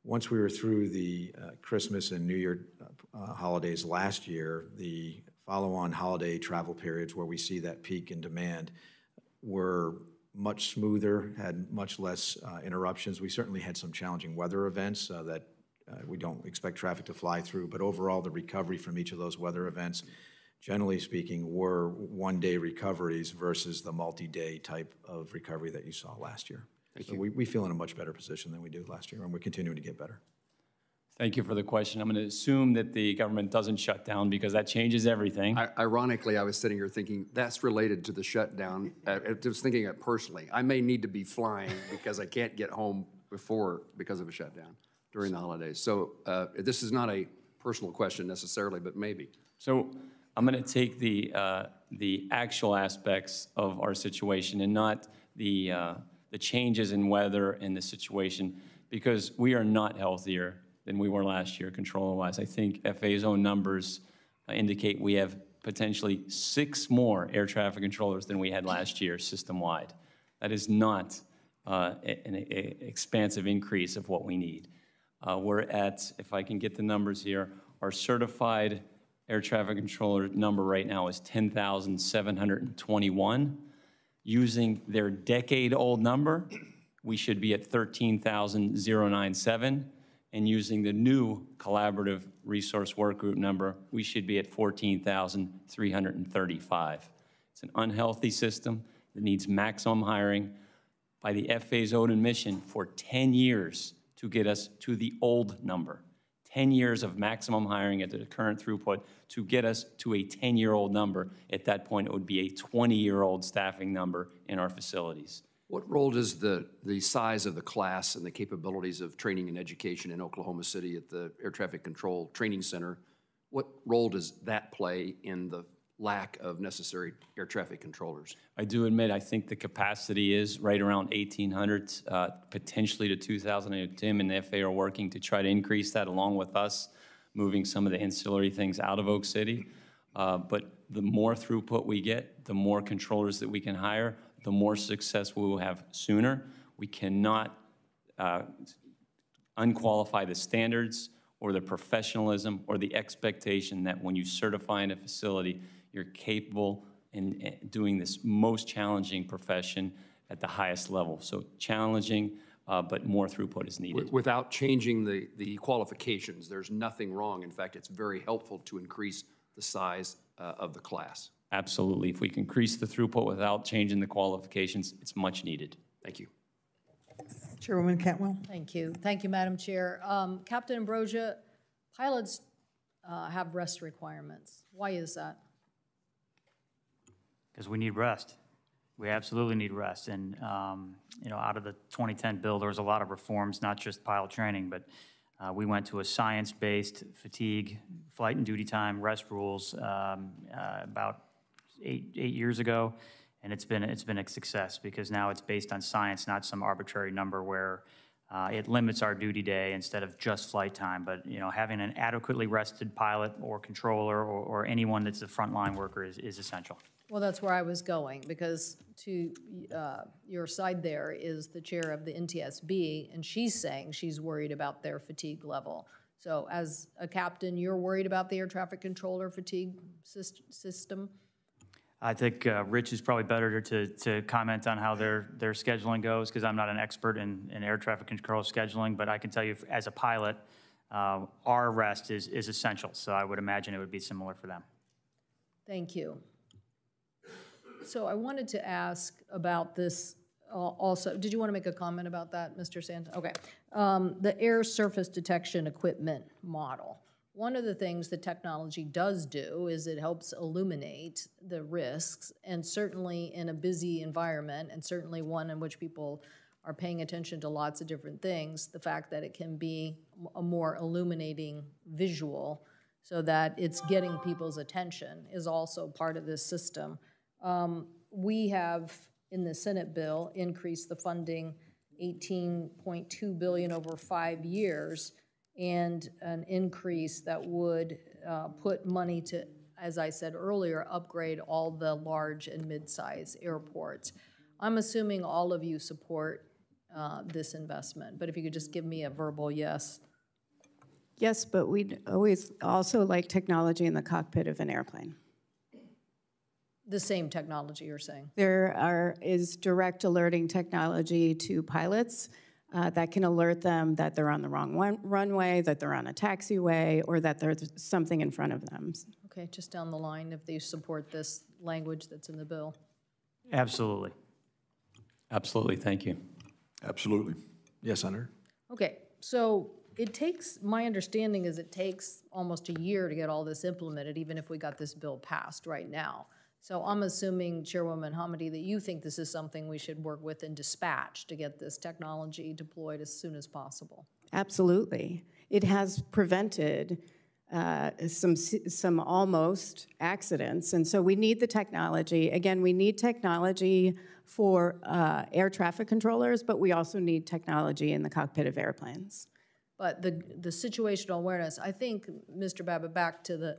Once we were through the Christmas and New Year holidays last year, the follow-on holiday travel periods where we see that peak in demand were much smoother, had much less interruptions. We certainly had some challenging weather events that we don't expect traffic to fly through, but overall the recovery from each of those weather events, generally speaking, were one-day recoveries versus the multi-day type of recovery that you saw last year. So we feel in a much better position than we did last year, and we're continuing to get better. Thank you for the question. I'm going to assume that the government doesn't shut down because that changes everything. Ironically, I was sitting here thinking that's related to the shutdown. I was thinking it personally. I may need to be flying because I can't get home because of a shutdown during the holidays. So this is not a personal question necessarily, but maybe. So I'm going to take the actual aspects of our situation and not the changes in weather and the situation, because we are not healthier than we were last year control-wise. I think FAA's own numbers indicate we have potentially 6 more air traffic controllers than we had last year system-wide. That is not an expansive increase of what we need. We're at, if I can get the numbers here, our certified air traffic controller number right now is 10,721. Using their decade-old number, we should be at 13,097. And using the new collaborative resource work group number, we should be at 14,335. It's an unhealthy system that needs maximum hiring by the FAA's own mission for 10 years to get us to the old number. 10 years of maximum hiring at the current throughput to get us to a 10-year-old number. At that point, it would be a 20-year-old staffing number in our facilities. What role does the size of the class and the capabilities of training and education in Oklahoma City at the Air Traffic Control Training Center, what role does that play in the lack of necessary air traffic controllers? I do admit, I think the capacity is right around 1,800, potentially to 2,000. And Tim and the FAA are working to try to increase that along with us, moving some of the ancillary things out of Oak City. But the more throughput we get, the more controllers that we can hire, the more success we will have sooner. We cannot unqualify the standards or the professionalism or the expectation that when you certify in a facility, you're capable in doing this most challenging profession at the highest level. So challenging, but more throughput is needed. Without changing the qualifications, there's nothing wrong. In fact, it's very helpful to increase the size of the class. Absolutely. If we can increase the throughput without changing the qualifications, it's much needed. Thank you. Chairwoman Cantwell. Thank you. Thank you, Madam Chair. Captain Ambrosi, pilots have rest requirements. Why is that? Because we need rest. We absolutely need rest. And, you know, out of the 2010 bill, there was a lot of reforms, not just pilot training, but we went to a science-based fatigue, flight and duty time, rest rules about eight years ago. And it's been a success because now it's based on science, not some arbitrary number where it limits our duty day instead of just flight time. But, you know, having an adequately rested pilot or controller or anyone that's a frontline worker is essential. Well, that's where I was going, because to your side there is the chair of the NTSB, and she's saying she's worried about their fatigue level. So as a captain, you're worried about the air traffic controller fatigue system? I think Rich is probably better to comment on how their scheduling goes, because I'm not an expert in air traffic control scheduling, but I can tell you as a pilot, our rest is essential. So I would imagine it would be similar for them. Thank you. So I wanted to ask about this also. Did you want to make a comment about that, Mr. Santa? Okay. The air surface detection equipment model. One of the things that technology does do is it helps illuminate the risks, and certainly in a busy environment, and certainly one in which people are paying attention to lots of different things, the fact that it can be a more illuminating visual so that it's getting people's attention is also part of this system. We have, in the Senate bill, increased the funding $18.2 billion over 5 years, and an increase that would put money to, as I said earlier, upgrade all the large and mid-size airports. I'm assuming all of you support this investment, but if you could just give me a verbal yes. Yes, but we'd always also like technology in the cockpit of an airplane. The same technology you're saying? There is direct alerting technology to pilots that can alert them that they're on the wrong runway, that they're on a taxiway, or that there's something in front of them. Okay, just down the line, if they support this language that's in the bill. Absolutely. Absolutely, thank you. Absolutely. Yes, Senator. Okay, so it takes, my understanding is it takes almost a year to get all this implemented, even if we got this bill passed right now. So I'm assuming, Chairwoman Homendy, that you think this is something we should work with and dispatch to get this technology deployed as soon as possible. Absolutely. It has prevented some almost accidents, and so we need the technology. Again, we need technology for air traffic controllers, but we also need technology in the cockpit of airplanes. But the situational awareness, I think, Mr. Babbitt, back to the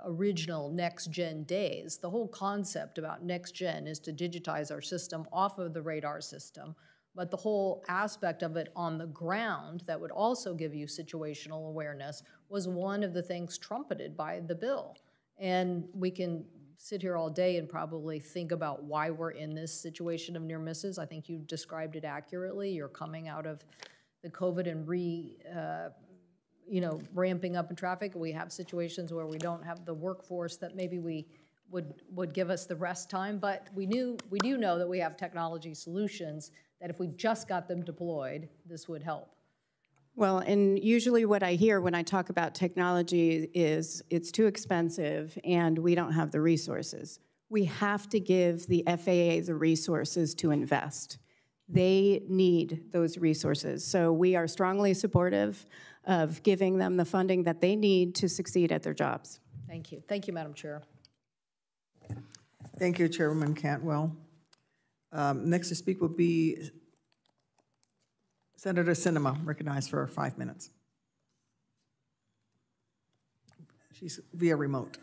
original next-gen days, the whole concept about next-gen is to digitize our system off of the radar system, but the whole aspect of it on the ground that would also give you situational awareness was one of the things trumpeted by the bill. And we can sit here all day and probably think about why we're in this situation of near misses. I think you described it accurately. You're coming out of the COVID and ramping up in traffic. We have situations where we don't have the workforce that maybe we would give us the rest time, but we do know that we have technology solutions that if we just got them deployed, this would help. Well, and usually what I hear when I talk about technology is it's too expensive and we don't have the resources. We have to give the FAA the resources to invest. They need those resources. So we are strongly supportive of giving them the funding that they need to succeed at their jobs. Thank you. Thank you, Madam Chair. Thank you, Chairwoman Cantwell. Next to speak will be Senator Sinema, recognized for 5 minutes. She's via remote.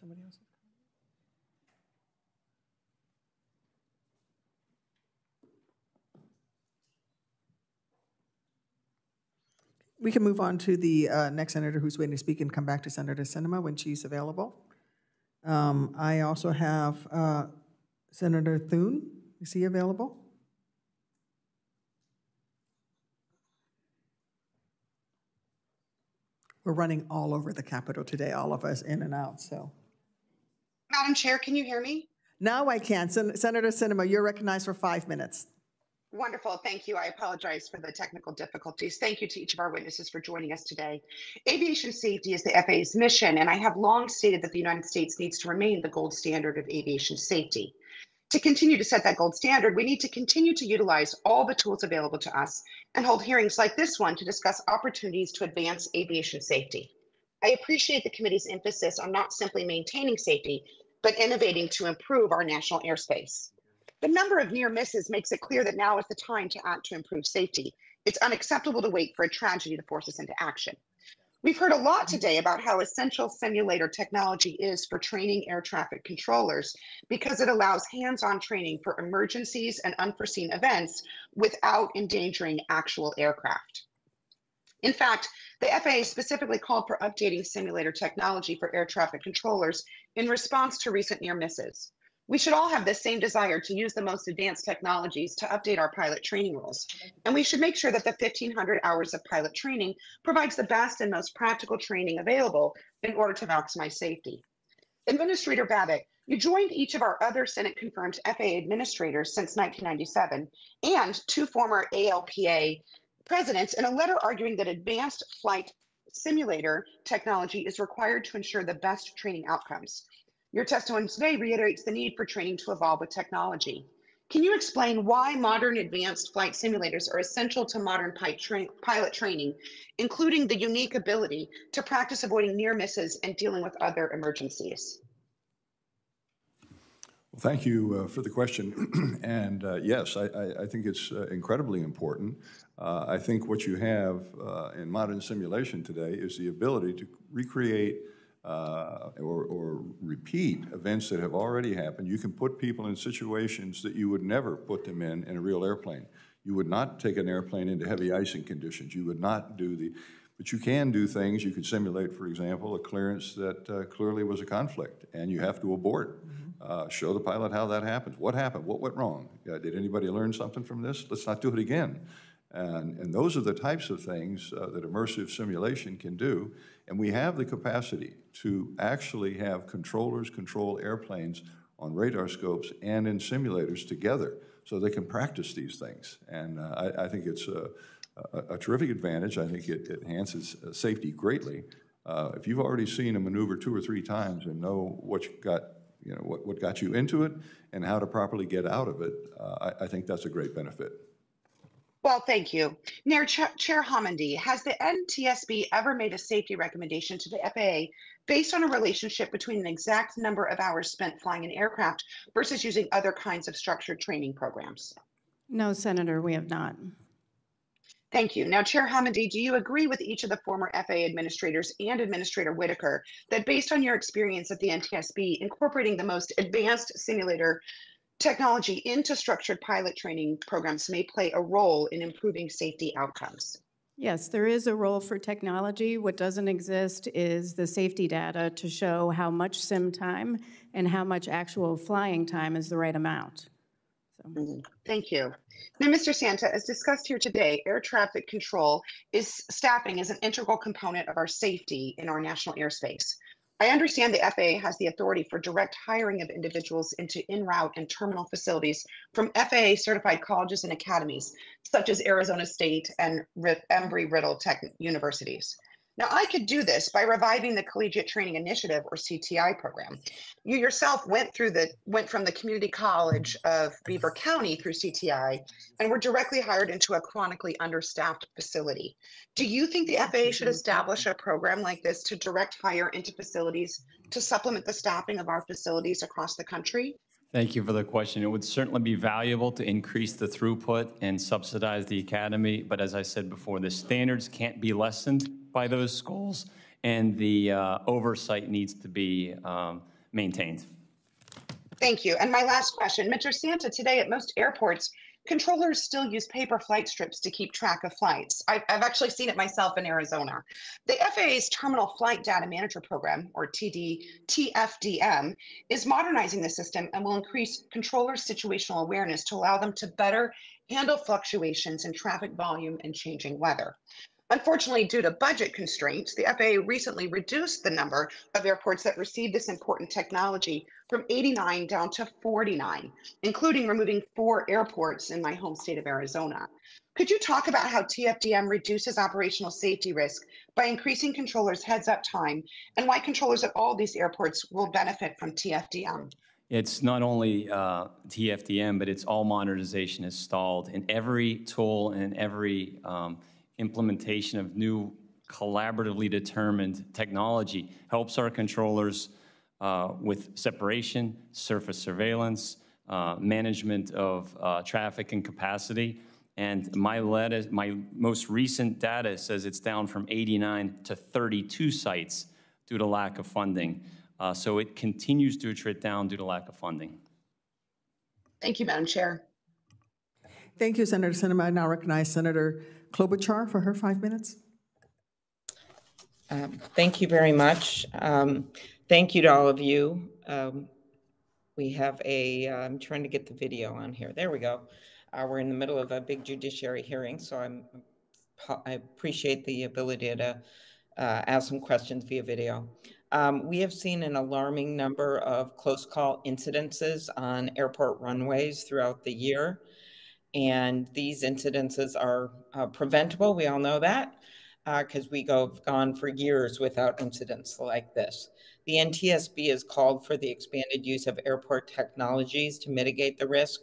Somebody else? We can move on to the next senator who's waiting to speak and come back to Senator Sinema when she's available. I also have Senator Thune. Is he available? We're running all over the Capitol today, all of us in and out, so. Madam Chair, can you hear me? Now I can. Senator Sinema, you're recognized for 5 minutes. Wonderful, thank you. I apologize for the technical difficulties. Thank you to each of our witnesses for joining us today. Aviation safety is the FAA's mission, and I have long stated that the United States needs to remain the gold standard of aviation safety. To continue to set that gold standard, we need to continue to utilize all the tools available to us and hold hearings like this one to discuss opportunities to advance aviation safety. I appreciate the committee's emphasis on not simply maintaining safety, but innovating to improve our national airspace. The number of near misses makes it clear that now is the time to act to improve safety. It's unacceptable to wait for a tragedy to force us into action. We've heard a lot today about how essential simulator technology is for training air traffic controllers because it allows hands-on training for emergencies and unforeseen events without endangering actual aircraft. In fact, the FAA specifically called for updating simulator technology for air traffic controllers in response to recent near misses. We should all have this same desire to use the most advanced technologies to update our pilot training rules. And we should make sure that the 1,500 hours of pilot training provides the best and most practical training available in order to maximize safety. Administrator Babbitt, you joined each of our other Senate-confirmed FAA administrators since 1997 and 2 former ALPA presidents in a letter arguing that advanced flight simulator technology is required to ensure the best training outcomes. Your testimony today reiterates the need for training to evolve with technology. Can you explain why modern advanced flight simulators are essential to modern pilot training, including the unique ability to practice avoiding near misses and dealing with other emergencies? Well, thank you for the question. And yes, I think it's incredibly important. I think what you have in modern simulation today is the ability to recreate or repeat events that have already happened. You can put people in situations that you would never put them in a real airplane. You would not take an airplane into heavy icing conditions. You would not do but you can do things. You could simulate, for example, a clearance that clearly was a conflict and you have to abort. Show the pilot how that happens. What happened? What went wrong? Did anybody learn something from this? Let's not do it again. And those are the types of things that immersive simulation can do. And we have the capacity to actually have controllers control airplanes on radar scopes and in simulators together so they can practice these things. And I think it's a terrific advantage. I think it enhances safety greatly. If you've already seen a maneuver 2 or 3 times and know what got you into it and how to properly get out of it, I think that's a great benefit. Well, thank you. Chair Homendy, has the NTSB ever made a safety recommendation to the FAA based on a relationship between an exact number of hours spent flying an aircraft versus using other kinds of structured training programs? No, Senator, we have not. Thank you. Now, Chair Homendy, do you agree with each of the former FAA administrators and Administrator Whitaker that based on your experience at the NTSB, incorporating the most advanced simulator technology into structured pilot training programs may play a role in improving safety outcomes? Yes, there is a role for technology. What doesn't exist is the safety data to show how much sim time and how much actual flying time is the right amount. Thank you. Now, Mr. Santa, as discussed here today, air traffic control staffing is an integral component of our safety in our national airspace. I understand the FAA has the authority for direct hiring of individuals into en route and terminal facilities from FAA certified colleges and academies, such as Arizona State and Embry-Riddle Tech universities. Now, I could do this by reviving the Collegiate Training Initiative, or CTI program. You yourself went from the community college of Beaver County through CTI and were directly hired into a chronically understaffed facility. Do you think the FAA should establish a program like this to direct hire into facilities to supplement the staffing of our facilities across the country? Thank you for the question. It would certainly be valuable to increase the throughput and subsidize the academy, but as I said before, the standards can't be lessened by those schools, and the oversight needs to be maintained. Thank you. And my last question, Mr. Santa, today at most airports, controllers still use paper flight strips to keep track of flights. I've actually seen it myself in Arizona. The FAA's Terminal Flight Data Manager Program, or TFDM, is modernizing the system and will increase controllers' situational awareness to allow them to better handle fluctuations in traffic volume and changing weather. Unfortunately, due to budget constraints, the FAA recently reduced the number of airports that receive this important technology from 89 down to 49, including removing 4 airports in my home state of Arizona. Could you talk about how TFDM reduces operational safety risk by increasing controllers' heads-up time, and why controllers at all these airports will benefit from TFDM? It's not only TFDM, but it's all modernization is stalled, and every tool and every implementation of new collaboratively determined technology helps our controllers with separation, surface surveillance, management of traffic and capacity. And my most recent data says it's down from 89 to 32 sites due to lack of funding. So it continues to attrit down due to lack of funding. Thank you, Madam Chair. Thank you, Senator Sinema. I now recognize Senator Klobuchar for her 5 minutes. Thank you very much. Thank you to all of you. We have I'm trying to get the video on here. There we go. We're in the middle of a big judiciary hearing, so I appreciate the ability to ask some questions via video. We have seen an alarming number of close call incidences on airport runways throughout the year. And these incidences are preventable. We all know that because we have gone for years without incidents like this. The NTSB has called for the expanded use of airport technologies to mitigate the risk.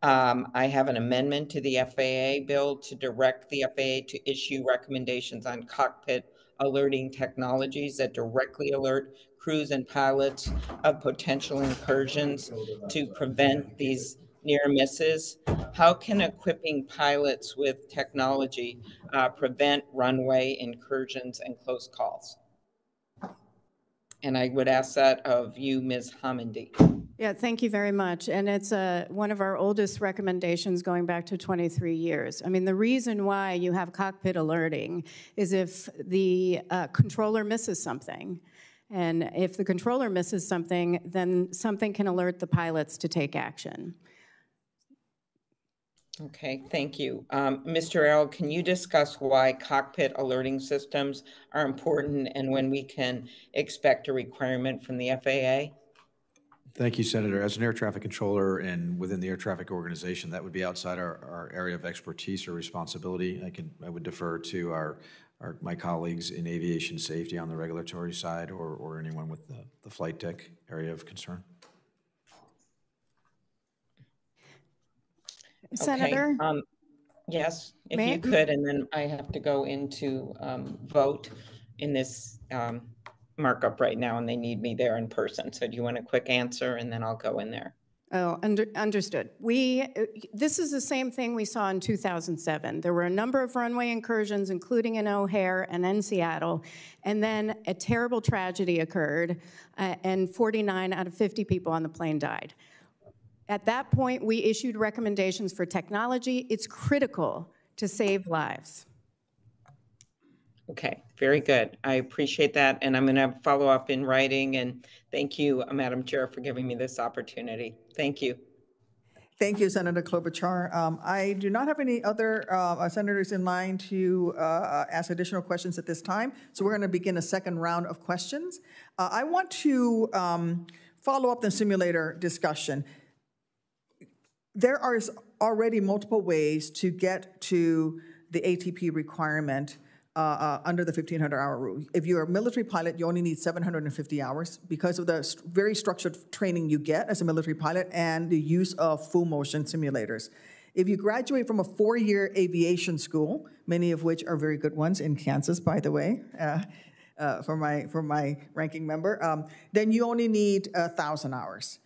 I have an amendment to the FAA bill to direct the FAA to issue recommendations on cockpit alerting technologies that directly alert crews and pilots of potential incursions to prevent these near misses. How can equipping pilots with technology prevent runway incursions and close calls? And I would ask that of you, Ms. Homendy. Yeah, thank you very much. And it's one of our oldest recommendations going back to 23 years. I mean, the reason why you have cockpit alerting is if the controller misses something. And if the controller misses something, then something can alert the pilots to take action. Okay, thank you. Mr. Arel, can you discuss why cockpit alerting systems are important and when we can expect a requirement from the FAA? Thank you, Senator. As an air traffic controller and within the air traffic organization, that would be outside our area of expertise or responsibility. I would defer to my colleagues in aviation safety on the regulatory side or anyone with the flight deck area of concern. Senator? Okay. Yes, if you could, and then I have to go into vote in this markup right now, and they need me there in person. So do you want a quick answer, and then I'll go in there? Oh, understood. This is the same thing we saw in 2007. There were a number of runway incursions, including in O'Hare and in Seattle, and then a terrible tragedy occurred, and 49 out of 50 people on the plane died. At that point, we issued recommendations for technology. It's critical to save lives. Okay, very good. I appreciate that, and I'm going to follow up in writing, and thank you, Madam Chair, for giving me this opportunity. Thank you. Thank you, Senator Klobuchar. I do not have any other senators in line to ask additional questions at this time, so we're going to begin a second round of questions. I want to follow up the simulator discussion. There are already multiple ways to get to the ATP requirement under the 1,500-hour rule. If you're a military pilot, you only need 750 hours because of the very structured training you get as a military pilot and the use of full motion simulators. If you graduate from a 4-year aviation school, many of which are very good ones in Kansas, by the way, for my ranking member, then you only need 1,000 hours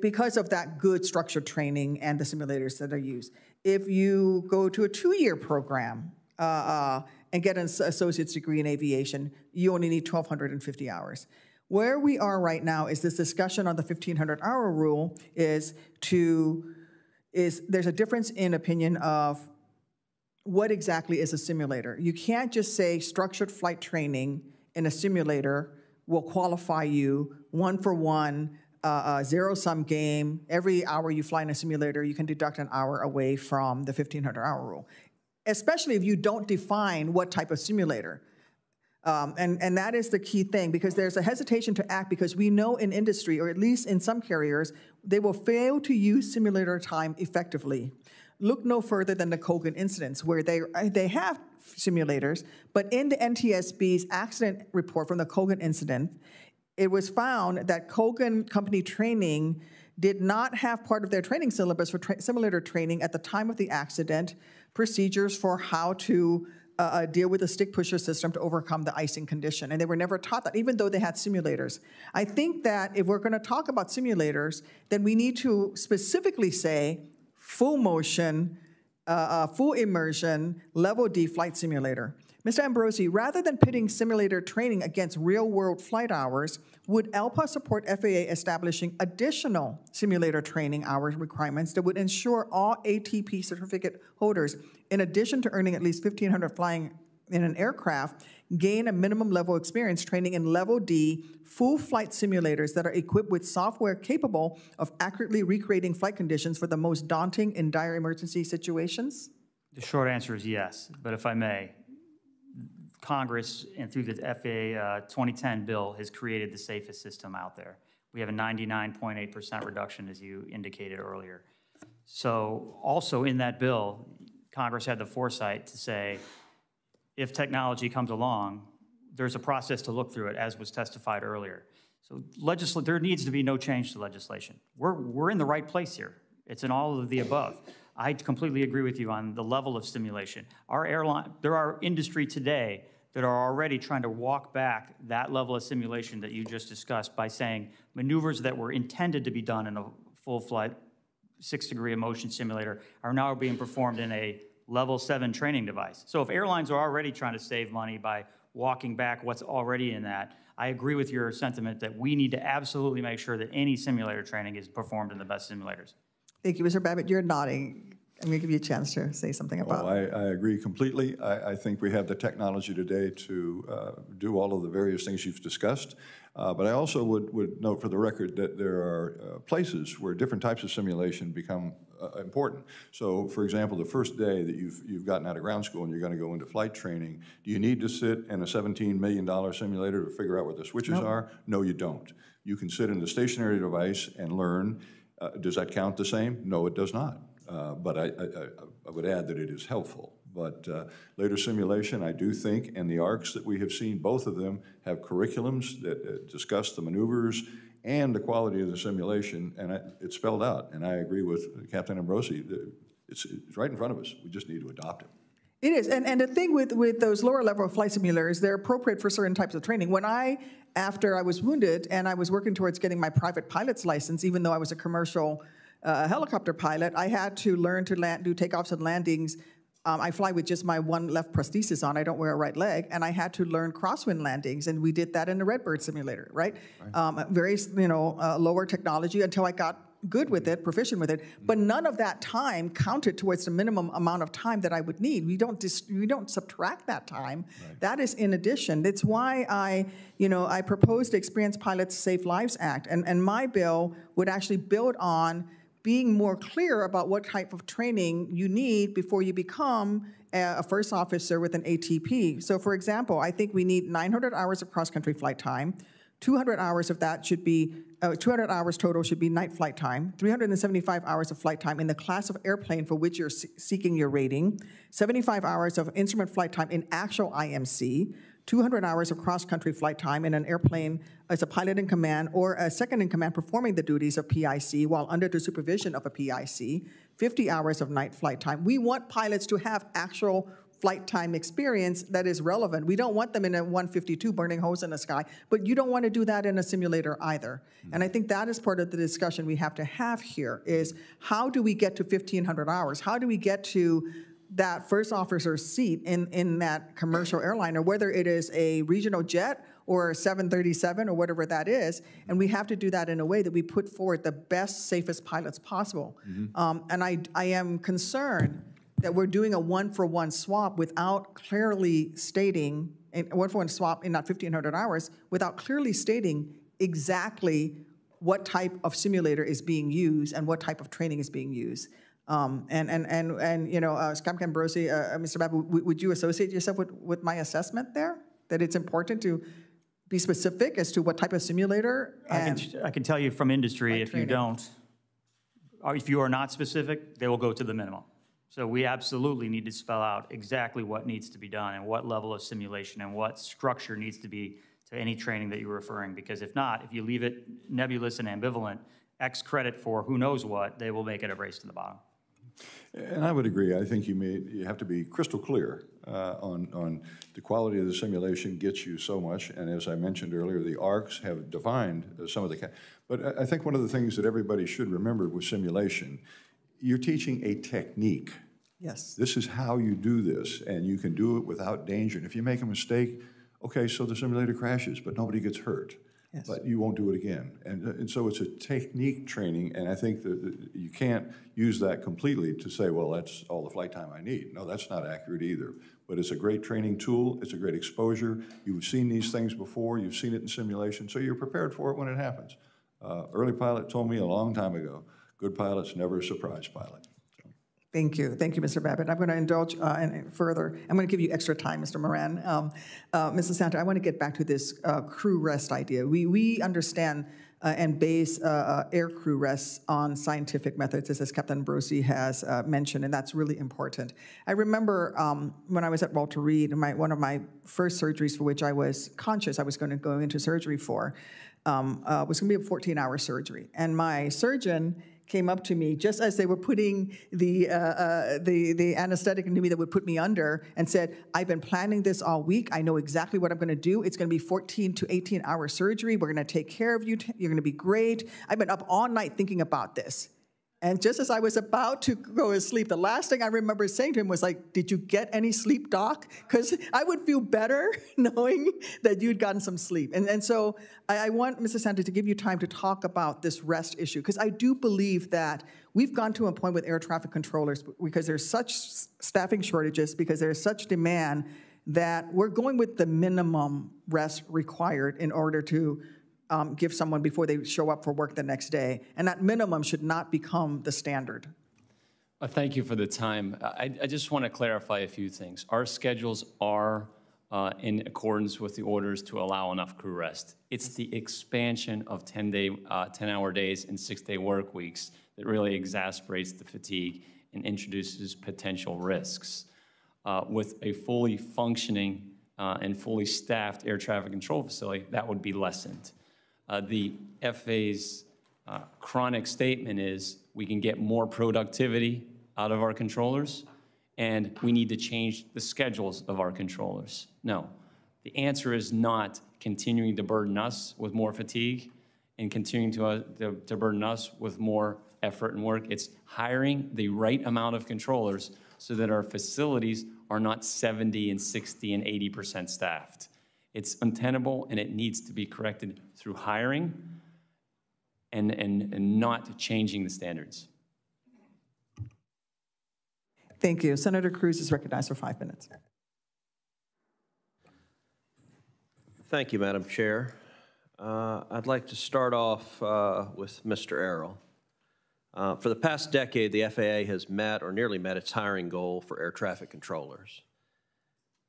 because of that good structured training and the simulators that are used. If you go to a 2-year program and get an associate's degree in aviation, you only need 1,250 hours. Where we are right now is this discussion on the 1,500-hour rule there's a difference in opinion of what exactly is a simulator. You can't just say structured flight training in a simulator will qualify you one-for-one, zero-sum game. Every hour you fly in a simulator, you can deduct an hour away from the 1,500-hour rule, especially if you don't define what type of simulator. And that is the key thing, because there's a hesitation to act because we know in industry, or at least in some carriers, they will fail to use simulator time effectively. Look no further than the Kogan incidents, where they have simulators, but in the NTSB's accident report from the Kogan incident, it was found that Kogan company training did not have part of their training syllabus for simulator training at the time of the accident, procedures for how to deal with a stick pusher system to overcome the icing condition. And they were never taught that, even though they had simulators. I think that if we're going to talk about simulators, then we need to specifically say full motion, full immersion, level D flight simulator. Mr. Ambrosi, rather than pitting simulator training against real-world flight hours, would ALPA support FAA establishing additional simulator training hours requirements that would ensure all ATP certificate holders, in addition to earning at least 1,500 flying in an aircraft, gain a minimum level experience training in level D full flight simulators that are equipped with software capable of accurately recreating flight conditions for the most daunting and dire emergency situations? The short answer is yes, but if I may, Congress and through the FAA 2010 bill has created the safest system out there. We have a 99.8% reduction, as you indicated earlier. So also in that bill, Congress had the foresight to say, if technology comes along, there's a process to look through it, as was testified earlier. So there needs to be no change to legislation. We're in the right place here. It's in all of the above. I completely agree with you on the level of stimulation. There are industry today that are already trying to walk back that level of simulation that you just discussed by saying maneuvers that were intended to be done in a full flight 6-degree of motion simulator are now being performed in a level 7 training device. So if airlines are already trying to save money by walking back what's already in that, I agree with your sentiment that we need to absolutely make sure that any simulator training is performed in the best simulators. Thank you, Mr. Babbitt. You're nodding. I'm going to give you a chance to say something about it. I agree completely. I think we have the technology today to do all of the various things you've discussed. But I also would note for the record that there are places where different types of simulation become important. So, for example, the first day that you've gotten out of ground school and you're going to go into flight training, do you need to sit in a $17 million simulator to figure out what the switches are? No, you don't. You can sit in the stationary device and learn. Does that count the same? No, it does not. But I would add that it is helpful. But later simulation, I do think, and the ARCs that we have seen, both of them have curriculums that discuss the maneuvers and the quality of the simulation, and it's spelled out. And I agree with Captain Ambrosi. It's right in front of us. We just need to adopt it. It is, and the thing with those lower level flight simulators, they're appropriate for certain types of training. After I was wounded and I was working towards getting my private pilot's license, even though I was a commercial helicopter pilot, I had to learn to do takeoffs and landings. I fly with just my one left prosthesis on. I don't wear a right leg, and I had to learn crosswind landings, and we did that in the Redbird simulator, right? Very, lower technology until I got good with it, proficient with it. But none of that time counted towards the minimum amount of time that I would need. We don't subtract that time. Right. That is in addition. That's why I proposed the Experienced Pilots Save Lives Act, and my bill would actually build on being more clear about what type of training you need before you become a first officer with an ATP. So for example, I think we need 900 hours of cross-country flight time, 200 hours of that should be, 200 hours total should be night flight time, 375 hours of flight time in the class of airplane for which you're seeking your rating, 75 hours of instrument flight time in actual IMC, 200 hours of cross-country flight time in an airplane as a pilot in command or a second in command performing the duties of PIC while under the supervision of a PIC, 50 hours of night flight time. We want pilots to have actual flight time experience that is relevant. We don't want them in a 152 burning holes in the sky, but you don't want to do that in a simulator either. And I think that is part of the discussion we have to have here is how do we get to 1,500 hours? How do we get to that first officer's seat in that commercial airliner, whether it is a regional jet or a 737 or whatever that is, and we have to do that in a way that we put forward the best, safest pilots possible. And I am concerned that we're doing a one-for-one swap without clearly stating, a one-for-one swap in not 1,500 hours, without clearly stating exactly what type of simulator is being used and what type of training is being used. And you know, Capt. Ambrosi, Mr. Babbitt, would you associate yourself with my assessment there? That it's important to be specific as to what type of simulator? I can tell you from industry, if you don't, or if you are not specific, they will go to the minimum. So we absolutely need to spell out exactly what needs to be done and what level of simulation and what structure needs to be to any training that you're referring. Because if not, if you leave it nebulous and ambivalent, X credit for who knows what, they will make it a race to the bottom. And I would agree. I think you have to be crystal clear on the quality of the simulation gets you so much. And as I mentioned earlier, the ARCs have defined some of the. But I think one of the things that everybody should remember with simulation, you're teaching a technique. Yes. This is how you do this, and you can do it without danger. And if you make a mistake, okay, so the simulator crashes, but nobody gets hurt. Yes. But you won't do it again. And so it's a technique training, and I think that you can't use that completely to say, well, that's all the flight time I need. No, that's not accurate either. But it's a great training tool. It's a great exposure. You've seen these things before. You've seen it in simulation, so you're prepared for it when it happens. Early pilot told me a long time ago, good pilot's never a surprise pilot. Thank you, Mr. Babbitt. I'm going to indulge further. I'm going to give you extra time, Mr. Moran. Mrs. Santa, I want to get back to this crew rest idea. We understand and base air crew rests on scientific methods, as Captain Ambrosi has mentioned, and that's really important. I remember when I was at Walter Reed, one of my first surgeries for which I was conscious I was going to go into surgery for was going to be a 14-hour surgery, and my surgeon came up to me just as they were putting the anesthetic into me that would put me under and said, I've been planning this all week. I know exactly what I'm going to do. It's going to be 14 to 18-hour surgery. We're going to take care of you. You're going to be great. I've been up all night thinking about this. And just as I was about to go to sleep, the last thing I remember saying to him was like, did you get any sleep, doc? Because I would feel better knowing that you'd gotten some sleep. And so I want, Mr. Santa, to give you time to talk about this rest issue, because I do believe that we've gone to a point with air traffic controllers, because there's such staffing shortages, because there's such demand, that we're going with the minimum rest required in order to give someone before they show up for work the next day. And that minimum should not become the standard. Thank you for the time. I just want to clarify a few things. Our schedules are in accordance with the orders to allow enough crew rest. It's the expansion of 10-hour days and 6-day work weeks that really exacerbates the fatigue and introduces potential risks. With a fully functioning and fully staffed air traffic control facility, that would be lessened. The FAA's chronic statement is we can get more productivity out of our controllers, and we need to change the schedules of our controllers. No, the answer is not continuing to burden us with more fatigue and continuing to burden us with more effort and work. It's hiring the right amount of controllers so that our facilities are not 70 and 60 and 80% staffed. It's untenable, and it needs to be corrected through hiring and not changing the standards. Thank you. Senator Cruz is recognized for 5 minutes. Thank you, Madam Chair. I'd like to start off with Mr. Arel. For the past decade, the FAA has met or nearly met its hiring goal for air traffic controllers.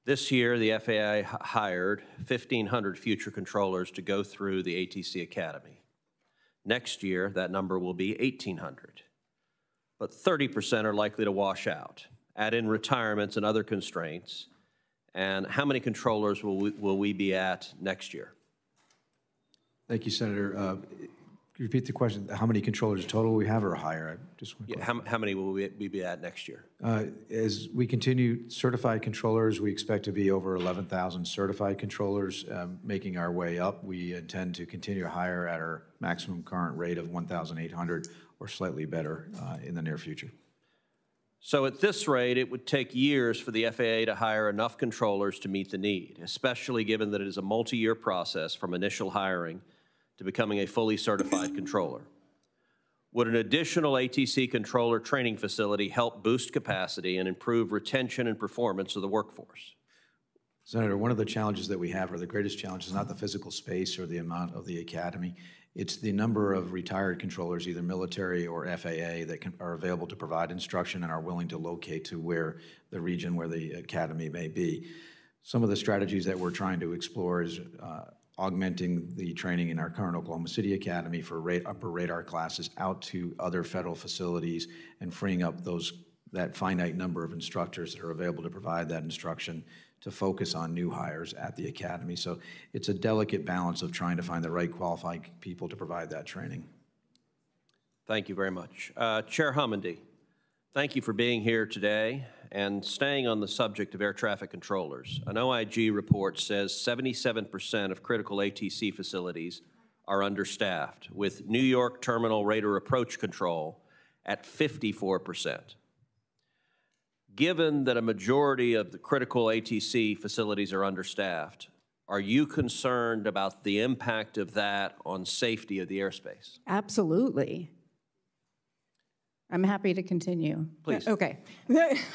This year, the FAA hired 1,500 future controllers to go through the ATC Academy. Next year, that number will be 1,800. But 30% are likely to wash out. Add in retirements and other constraints, and how many controllers will we be at next year? Thank you, Senator. Repeat the question. How many controllers total we have or higher? I just want to how many will we be at next year? As we continue certified controllers, we expect to be over 11,000 certified controllers, making our way up. We intend to continue to hire at our maximum current rate of 1,800 or slightly better in the near future. So at this rate, it would take years for the FAA to hire enough controllers to meet the need, especially given that it is a multi-year process from initial hiring to becoming a fully certified controller. Would an additional ATC controller training facility help boost capacity and improve retention and performance of the workforce? Senator, one of the challenges that we have, or the greatest challenge, is not the physical space or the amount of the academy. It's the number of retired controllers, either military or FAA, that are available to provide instruction and are willing to locate to where the region where the academy may be. Some of the strategies that we're trying to explore is augmenting the training in our current Oklahoma City Academy for upper radar classes out to other federal facilities and freeing up that finite number of instructors that are available to provide that instruction to focus on new hires at the Academy. So it's a delicate balance of trying to find the right qualified people to provide that training. Thank you very much. Chair Homendy, thank you for being here today and staying on the subject of air traffic controllers. An OIG report says 77% of critical ATC facilities are understaffed, with New York Terminal Radar Approach Control at 54%. Given that a majority of the critical ATC facilities are understaffed, are you concerned about the impact of that on safety of the airspace? Absolutely. I'm happy to continue. Please. Okay.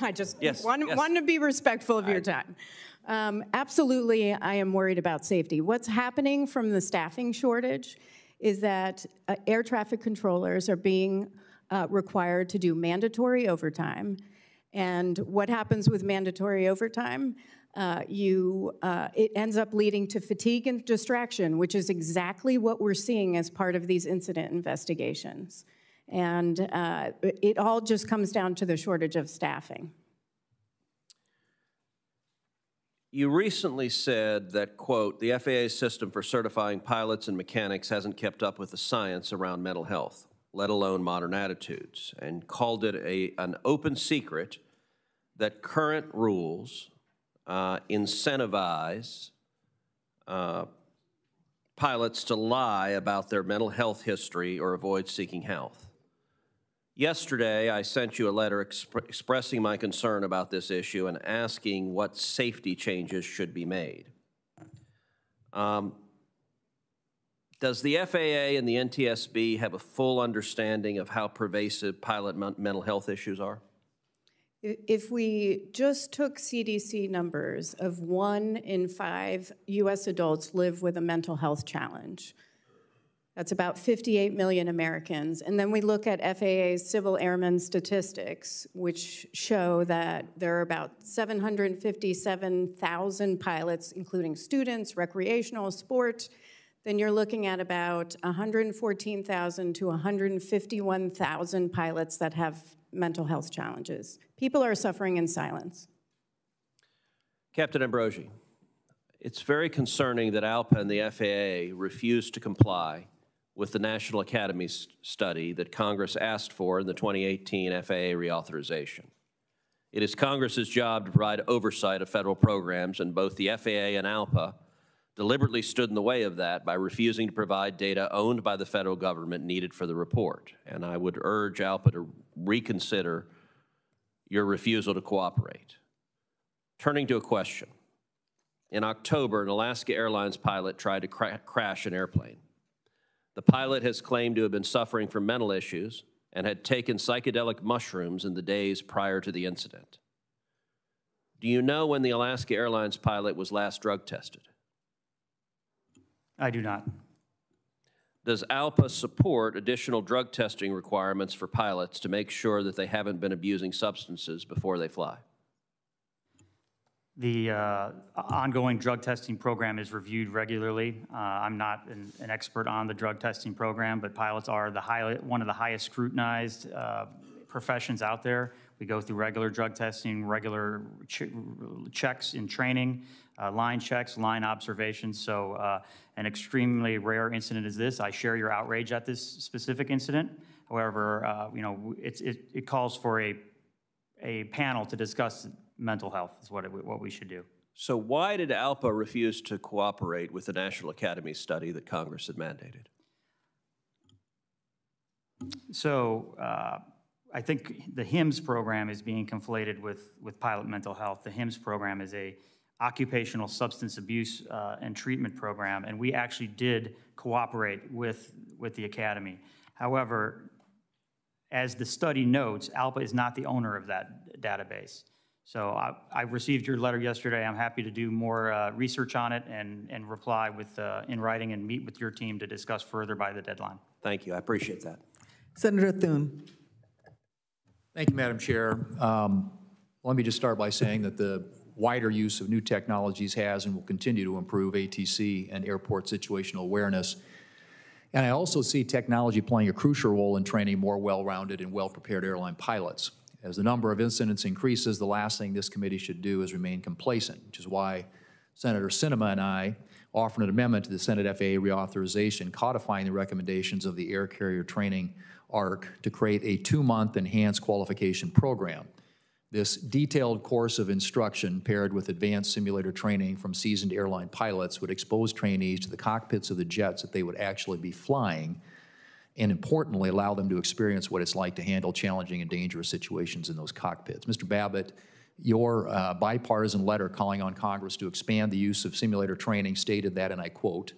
I just wanted to be respectful of your time. Absolutely, I am worried about safety. What's happening from the staffing shortage is that air traffic controllers are being required to do mandatory overtime. And what happens with mandatory overtime? It ends up leading to fatigue and distraction, which is exactly what we're seeing as part of these incident investigations. And it all just comes down to the shortage of staffing. You recently said that, quote, the FAA system for certifying pilots and mechanics hasn't kept up with the science around mental health, let alone modern attitudes, and called it an open secret that current rules incentivize pilots to lie about their mental health history or avoid seeking health. Yesterday, I sent you a letter expressing my concern about this issue and asking what safety changes should be made. Does the FAA and the NTSB have a full understanding of how pervasive pilot mental health issues are? If we just took CDC numbers of 1 in 5 U.S. adults live with a mental health challenge, that's about 58 million Americans. And then we look at FAA's civil airmen statistics, which show that there are about 757,000 pilots, including students, recreational, sport. Then you're looking at about 114,000 to 151,000 pilots that have mental health challenges. People are suffering in silence. Captain Ambrosi, it's very concerning that ALPA and the FAA refused to comply with the National Academy study that Congress asked for in the 2018 FAA reauthorization. It is Congress's job to provide oversight of federal programs, and both the FAA and ALPA deliberately stood in the way of that by refusing to provide data owned by the federal government needed for the report. And I would urge ALPA to reconsider your refusal to cooperate. Turning to a question. In October, an Alaska Airlines pilot tried to crash an airplane. The pilot has claimed to have been suffering from mental issues and had taken psychedelic mushrooms in the days prior to the incident. Do you know when the Alaska Airlines pilot was last drug tested? I do not. Does ALPA support additional drug testing requirements for pilots to make sure that they haven't been abusing substances before they fly? The ongoing drug testing program is reviewed regularly. I'm not an expert on the drug testing program, but pilots are one of the highest scrutinized professions out there. We go through regular drug testing, regular checks in training, line checks, line observations. So an extremely rare incident is this. I share your outrage at this specific incident. However, you know, it calls for a panel to discuss mental health is what we should do. So why did ALPA refuse to cooperate with the National Academy study that Congress had mandated? So I think the HIMSS program is being conflated with pilot mental health. The HIMSS program is a occupational substance abuse and treatment program, and we actually did cooperate with the Academy. However, as the study notes, ALPA is not the owner of that database. So I received your letter yesterday. I'm happy to do more research on it and reply with in writing and meet with your team to discuss further by the deadline. Thank you. I appreciate that. Senator Thune. Thank you, Madam Chair. Let me just start by saying that the wider use of new technologies has and will continue to improve ATC and airport situational awareness. And I also see technology playing a crucial role in training more well-rounded and well-prepared airline pilots. As the number of incidents increases, the last thing this committee should do is remain complacent, which is why Senator Sinema and I offered an amendment to the Senate FAA reauthorization codifying the recommendations of the Air Carrier Training ARC to create a 2-month enhanced qualification program. This detailed course of instruction paired with advanced simulator training from seasoned airline pilots would expose trainees to the cockpits of the jets that they would actually be flying, and importantly, allow them to experience what it's like to handle challenging and dangerous situations in those cockpits. Mr. Babbitt, your bipartisan letter calling on Congress to expand the use of simulator training stated that, and I quote,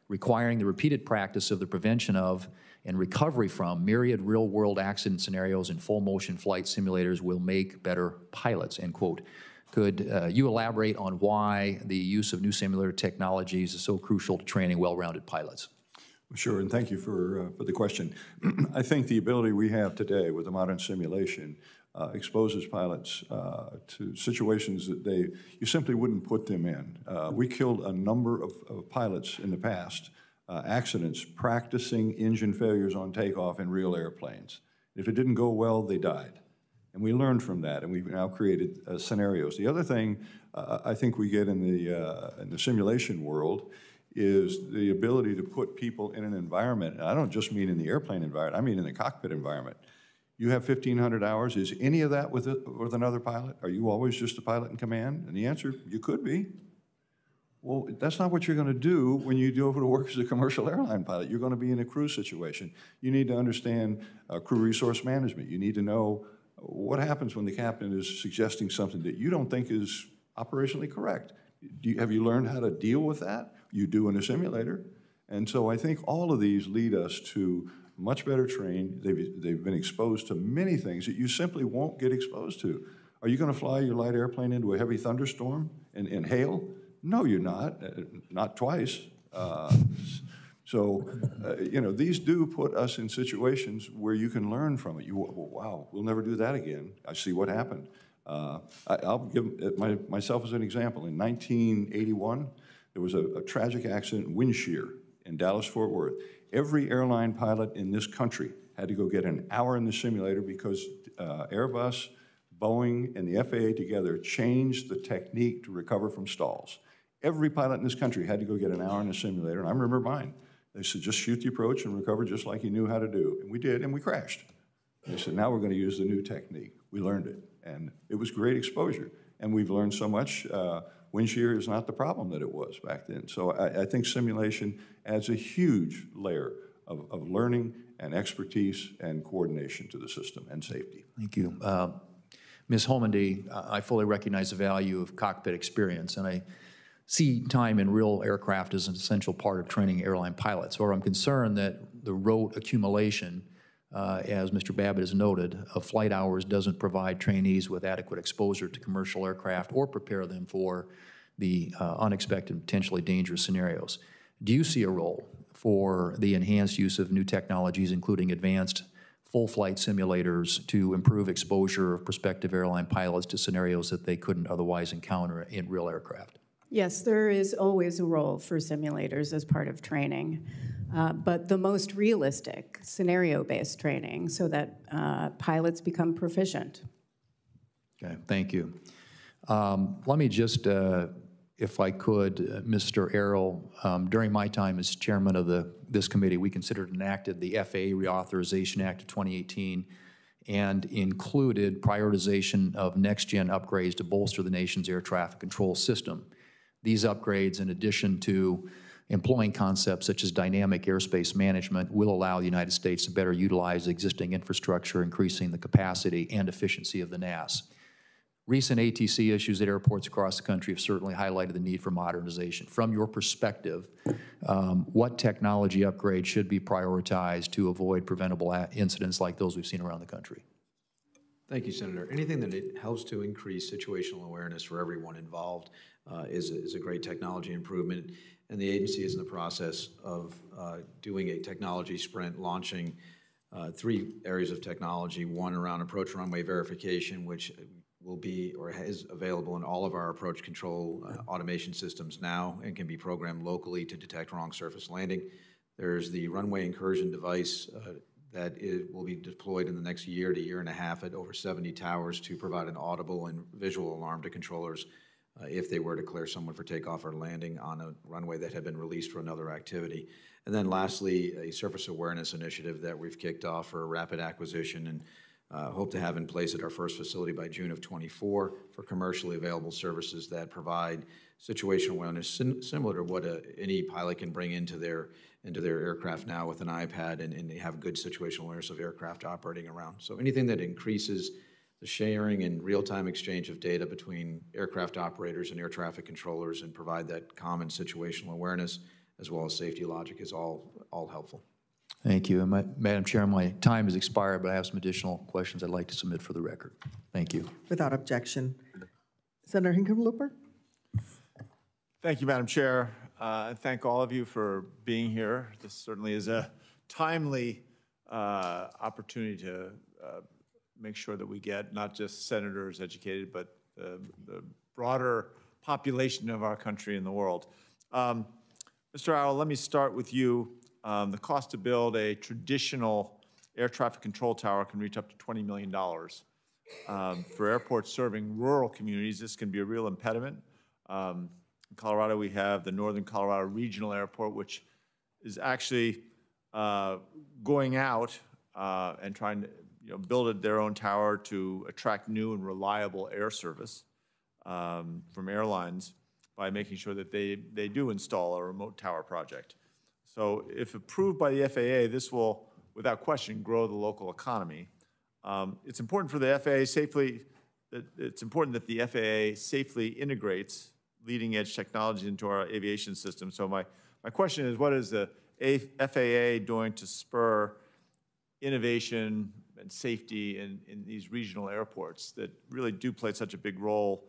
requiring the repeated practice of the prevention of and recovery from myriad real-world accident scenarios in full-motion flight simulators will make better pilots, end quote. Could you elaborate on why the use of new simulator technologies is so crucial to training well-rounded pilots? Sure, and thank you for the question. I think the ability we have today with the modern simulation exposes pilots to situations that you simply wouldn't put them in. We killed a number of pilots in the past, accidents, practicing engine failures on takeoff in real airplanes. If it didn't go well, they died. And we learned from that, and we've now created scenarios. The other thing I think we get in the simulation world is the ability to put people in an environment, and I don't just mean in the airplane environment, I mean in the cockpit environment. You have 1,500 hours. Is any of that with another pilot? Are you always just a pilot in command? And the answer, you could be. Well, that's not what you're going to do when you go over to work as a commercial airline pilot. You're going to be in a crew situation. You need to understand crew resource management. You need to know what happens when the captain is suggesting something that you don't think is operationally correct. Have you learned how to deal with that? You do in a simulator. And so I think all of these lead us to much better trained. They've been exposed to many things that you simply won't get exposed to. Are you going to fly your light airplane into a heavy thunderstorm and hail? No, you're not twice. You know, these do put us in situations where you can learn from it. Wow, we'll never do that again. I see what happened. I'll give myself as an example. In 1981, there was a tragic accident in wind shear in Dallas-Fort Worth. Every airline pilot in this country had to go get an hour in the simulator because Airbus, Boeing, and the FAA together changed the technique to recover from stalls. Every pilot in this country had to go get an hour in the simulator, and I remember mine. They said, just shoot the approach and recover just like you knew how to do. And we did, and we crashed. They said, now we're going to use the new technique. We learned it, and it was great exposure. And we've learned so much. Wind shear is not the problem that it was back then. So I think simulation adds a huge layer of learning and expertise and coordination to the system and safety. Thank you. Ms. Homendy, I fully recognize the value of cockpit experience, and I see time in real aircraft as an essential part of training airline pilots. Or I'm concerned that the rote accumulation, as Mr. Babbitt has noted, of flight hours doesn't provide trainees with adequate exposure to commercial aircraft or prepare them for the unexpected, potentially dangerous scenarios. Do you see a role for the enhanced use of new technologies, including advanced full flight simulators to improve exposure of prospective airline pilots to scenarios that they couldn't otherwise encounter in real aircraft? Yes, there is always a role for simulators as part of training, but the most realistic scenario-based training so that pilots become proficient. Okay, thank you. Let me just, if I could, Mr. Arel, during my time as chairman of this committee, we considered and enacted the FAA Reauthorization Act of 2018 and included prioritization of next-gen upgrades to bolster the nation's air traffic control system. These upgrades, in addition to employing concepts such as dynamic airspace management, will allow the United States to better utilize existing infrastructure, increasing the capacity and efficiency of the NAS. Recent ATC issues at airports across the country have certainly highlighted the need for modernization. From your perspective, what technology upgrades should be prioritized to avoid preventable incidents like those we've seen around the country? Thank you, Senator. Anything that it helps to increase situational awareness for everyone involved is a great technology improvement. And the agency is in the process of doing a technology sprint, launching 3 areas of technology, one around approach runway verification, which will be or is available in all of our approach control automation systems now and can be programmed locally to detect wrong surface landing. There's the runway incursion device that will be deployed in the next year to year and a half at over 70 towers to provide an audible and visual alarm to controllers if they were to clear someone for takeoff or landing on a runway that had been released for another activity. And then lastly, a surface awareness initiative that we've kicked off for rapid acquisition and hope to have in place at our first facility by June of '24 for commercially available services that provide situational awareness similar to what any pilot can bring into their aircraft now with an iPad, and they have good situational awareness of aircraft operating around. So anything that increases the sharing and real-time exchange of data between aircraft operators and air traffic controllers and provide that common situational awareness as well as safety logic is all helpful. Thank you. And Madam Chair, my time has expired, but I have some additional questions I'd like to submit for the record. Thank you. Without objection. Senator Hickenlooper? Thank you, Madam Chair. And thank all of you for being here. This certainly is a timely opportunity to make sure that we get not just senators educated, but the broader population of our country and the world. Mr. Arel, let me start with you. The cost to build a traditional air traffic control tower can reach up to $20 million. For airports serving rural communities, this can be a real impediment. In Colorado, we have the Northern Colorado Regional Airport, which is actually going out and trying to build their own tower to attract new and reliable air service from airlines by making sure that they do install a remote tower project. So if approved by the FAA, this will, without question, grow the local economy. It's important for the FAA it's important that the FAA safely integrates leading edge technology into our aviation system. So my question is, what is the FAA doing to spur innovation and safety in these regional airports that really do play such a big role,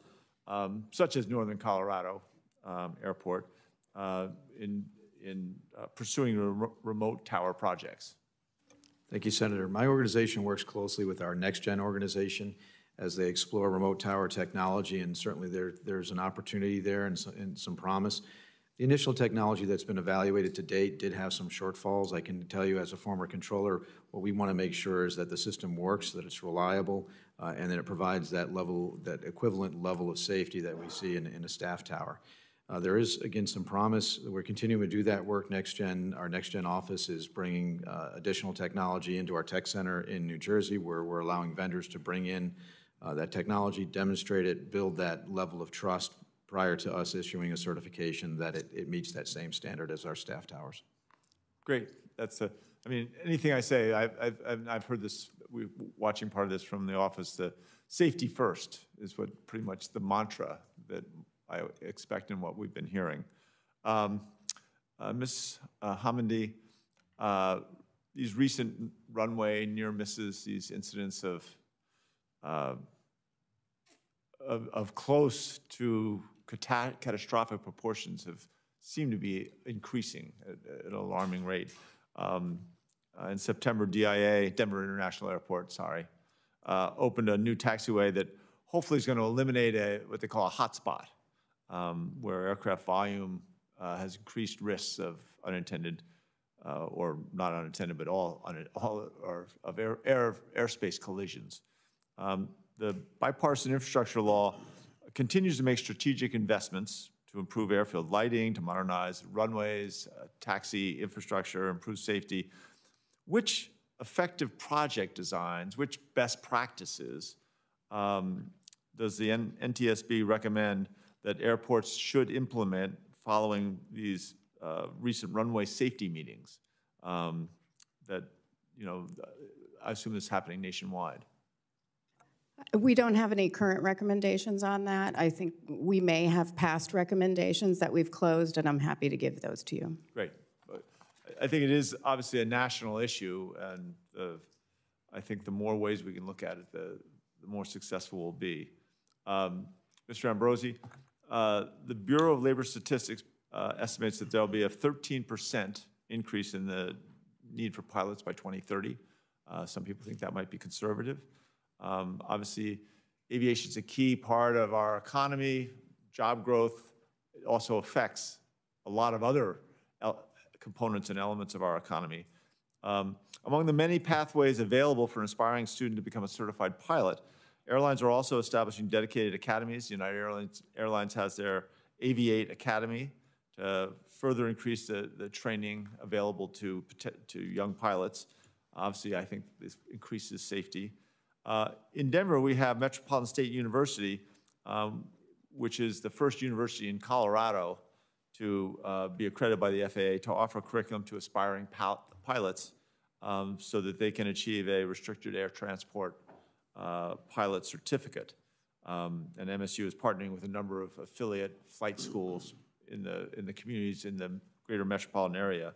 such as Northern Colorado Airport, in pursuing remote tower projects? Thank you, Senator. My organization works closely with our NextGen organization as they explore remote tower technology, and certainly there's an opportunity there and some promise. The initial technology that's been evaluated to date did have some shortfalls. I can tell you as a former controller, what we want to make sure is that the system works, that it's reliable, and that it provides that equivalent level of safety that we see in a staff tower. There is, again, some promise. We're continuing to do that work. Our NextGen office is bringing additional technology into our tech center in New Jersey, where we're allowing vendors to bring in that technology, demonstrate it, build that level of trust prior to us issuing a certification that it meets that same standard as our staff towers. Great. I mean, anything I say, I've heard this, we're watching part of this from the office, the safety first is what pretty much the mantra that I expect in what we've been hearing. Ms. Homendy, these recent runway near misses, these incidents of close to catastrophic proportions have seemed to be increasing at an alarming rate. in September, DIA, Denver International Airport, sorry, opened a new taxiway that hopefully is going to eliminate what they call a hotspot, where aircraft volume has increased risks of unintended, or not unintended, but all of airspace collisions. The bipartisan infrastructure law continues to make strategic investments to improve airfield lighting, to modernize runways, taxi infrastructure, improve safety. Which effective project designs, which best practices does the NTSB recommend that airports should implement following these recent runway safety meetings that, I assume is happening nationwide? We don't have any current recommendations on that. I think we may have past recommendations that we've closed, and I'm happy to give those to you. Great. I think it is obviously a national issue, and I think the more ways we can look at it, the more successful we'll be. Mr. Ambrosi, the Bureau of Labor Statistics estimates that there'll be a 13% increase in the need for pilots by 2030. Some people think that might be conservative. Obviously, aviation is a key part of our economy, job growth. It also affects a lot of other components and elements of our economy. Among the many pathways available for an aspiring student to become a certified pilot, airlines are also establishing dedicated academies. United Airlines has their Aviate Academy to further increase the training available to young pilots. Obviously, I think this increases safety. In Denver, we have Metropolitan State University, which is the first university in Colorado to be accredited by the FAA to offer a curriculum to aspiring pilots so that they can achieve a restricted air transport pilot certificate. And MSU is partnering with a number of affiliate flight schools in the communities in the greater metropolitan area.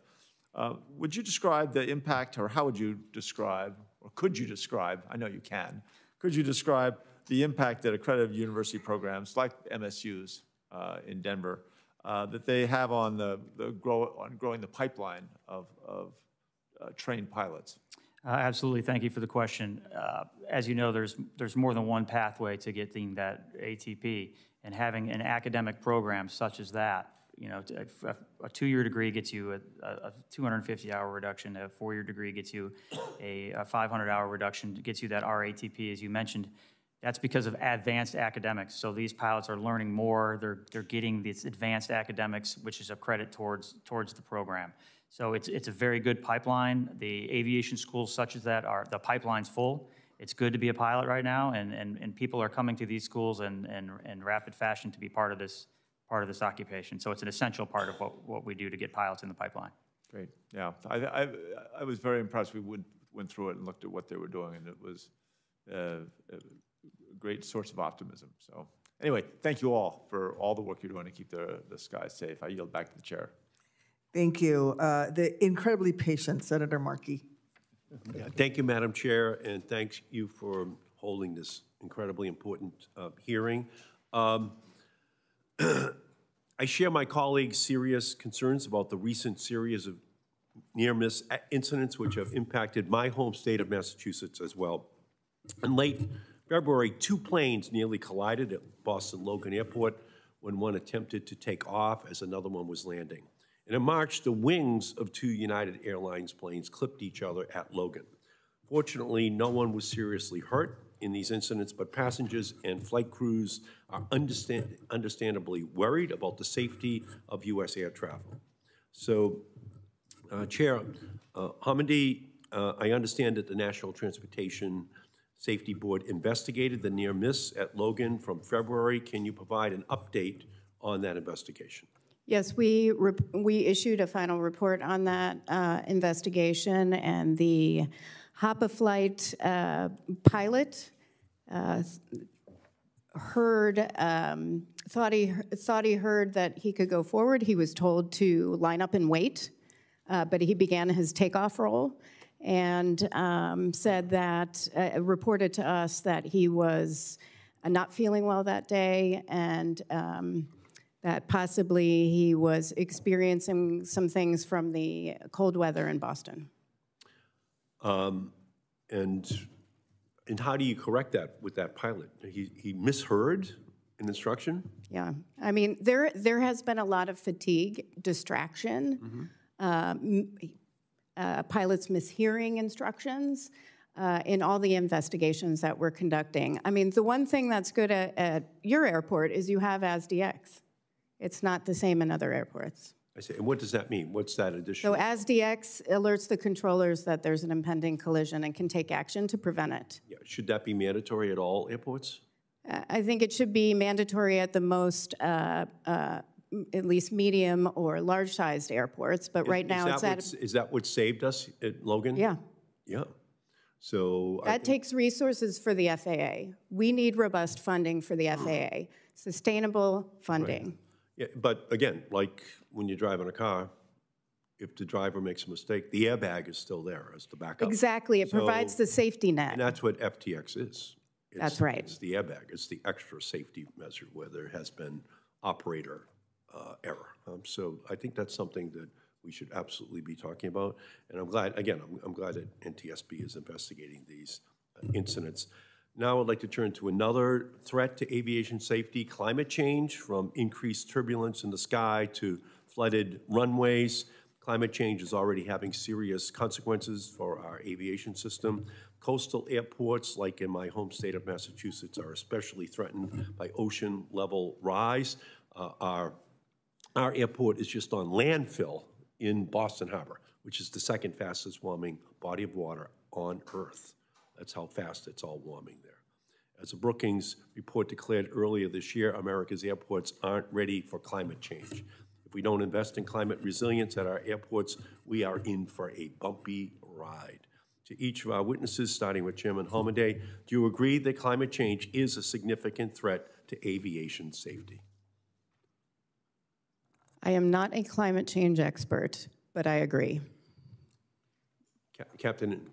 Would you describe the impact, or how would you describe, or could you describe, I know you can, could you describe the impact that accredited university programs like MSU's in Denver, that they have on growing the pipeline of trained pilots? Absolutely, thank you for the question. As you know, there's more than one pathway to getting that ATP, and having an academic program such as that, a 2-year degree gets you a 250-hour reduction, a 4-year degree gets you a 500-hour reduction, gets you that RATP, as you mentioned. That's because of advanced academics. So these pilots are learning more, they're getting this advanced academics, which is a credit towards the program. So it's a very good pipeline. The aviation schools such as that the pipeline's full. It's good to be a pilot right now, and people are coming to these schools in rapid fashion to be part of this occupation. So it's an essential part of what we do to get pilots in the pipeline. Great, yeah. I was very impressed. We went through it and looked at what they were doing, and it was a great source of optimism. So anyway, thank you all for all the work you're doing to keep the skies safe. I yield back to the chair. Thank you. The incredibly patient Senator Markey. Yeah, thank you, Madam Chair, and thanks you for holding this incredibly important hearing. I share my colleagues' serious concerns about the recent series of near-miss incidents which have impacted my home state of Massachusetts as well. In late February, 2 planes nearly collided at Boston Logan Airport when one attempted to take off as another one was landing. And in March, the wings of 2 United Airlines planes clipped each other at Logan. Fortunately, no one was seriously hurt in these incidents, but passengers and flight crews are understandably worried about the safety of U.S. air travel. So, Chair Homendy, I understand that the National Transportation Safety Board investigated the near miss at Logan from February. Can you provide an update on that investigation? Yes, we issued a final report on that investigation, and the Hoppa flight pilot thought he heard that he could go forward. He was told to line up and wait, but he began his takeoff roll and said that, reported to us that he was not feeling well that day, and that possibly he was experiencing some things from the cold weather in Boston. And how do you correct that with that pilot? He misheard an instruction? Yeah, I mean, there has been a lot of fatigue, distraction, pilots mishearing instructions in all the investigations that we're conducting. I mean, the one thing that's good at your airport is you have ASDX. It's not the same in other airports. I see. And what does that mean? What's that additional? So ASDX alerts the controllers that there's an impending collision and can take action to prevent it. Yeah. Should that be mandatory at all airports? I think it should be mandatory at the most, at least medium or large-sized airports, but right now it's at... Is that what saved us at Logan? Yeah. Yeah. So... That takes resources for the FAA. We need robust funding for the FAA, sustainable funding. Right. Yeah, but again, like when you're driving a car, if the driver makes a mistake, the airbag is still there as the backup. Exactly. It provides the safety net. And that's what FTX is. That's right. It's the airbag. It's the extra safety measure where there has been operator error. So I think that's something that we should absolutely be talking about. And I'm glad, again, I'm glad that NTSB is investigating these incidents. Now I'd like to turn to another threat to aviation safety, climate change, from increased turbulence in the sky to flooded runways. Climate change is already having serious consequences for our aviation system. Coastal airports, like in my home state of Massachusetts, are especially threatened by ocean level rise. Our airport is just on landfill in Boston Harbor, which is the second fastest warming body of water on Earth. That's how fast it's all warming there. As a Brookings report declared earlier this year, America's airports aren't ready for climate change. If we don't invest in climate resilience at our airports, we are in for a bumpy ride. To each of our witnesses, starting with Chairman Homendy, do you agree that climate change is a significant threat to aviation safety? I am not a climate change expert, but I agree. Captain?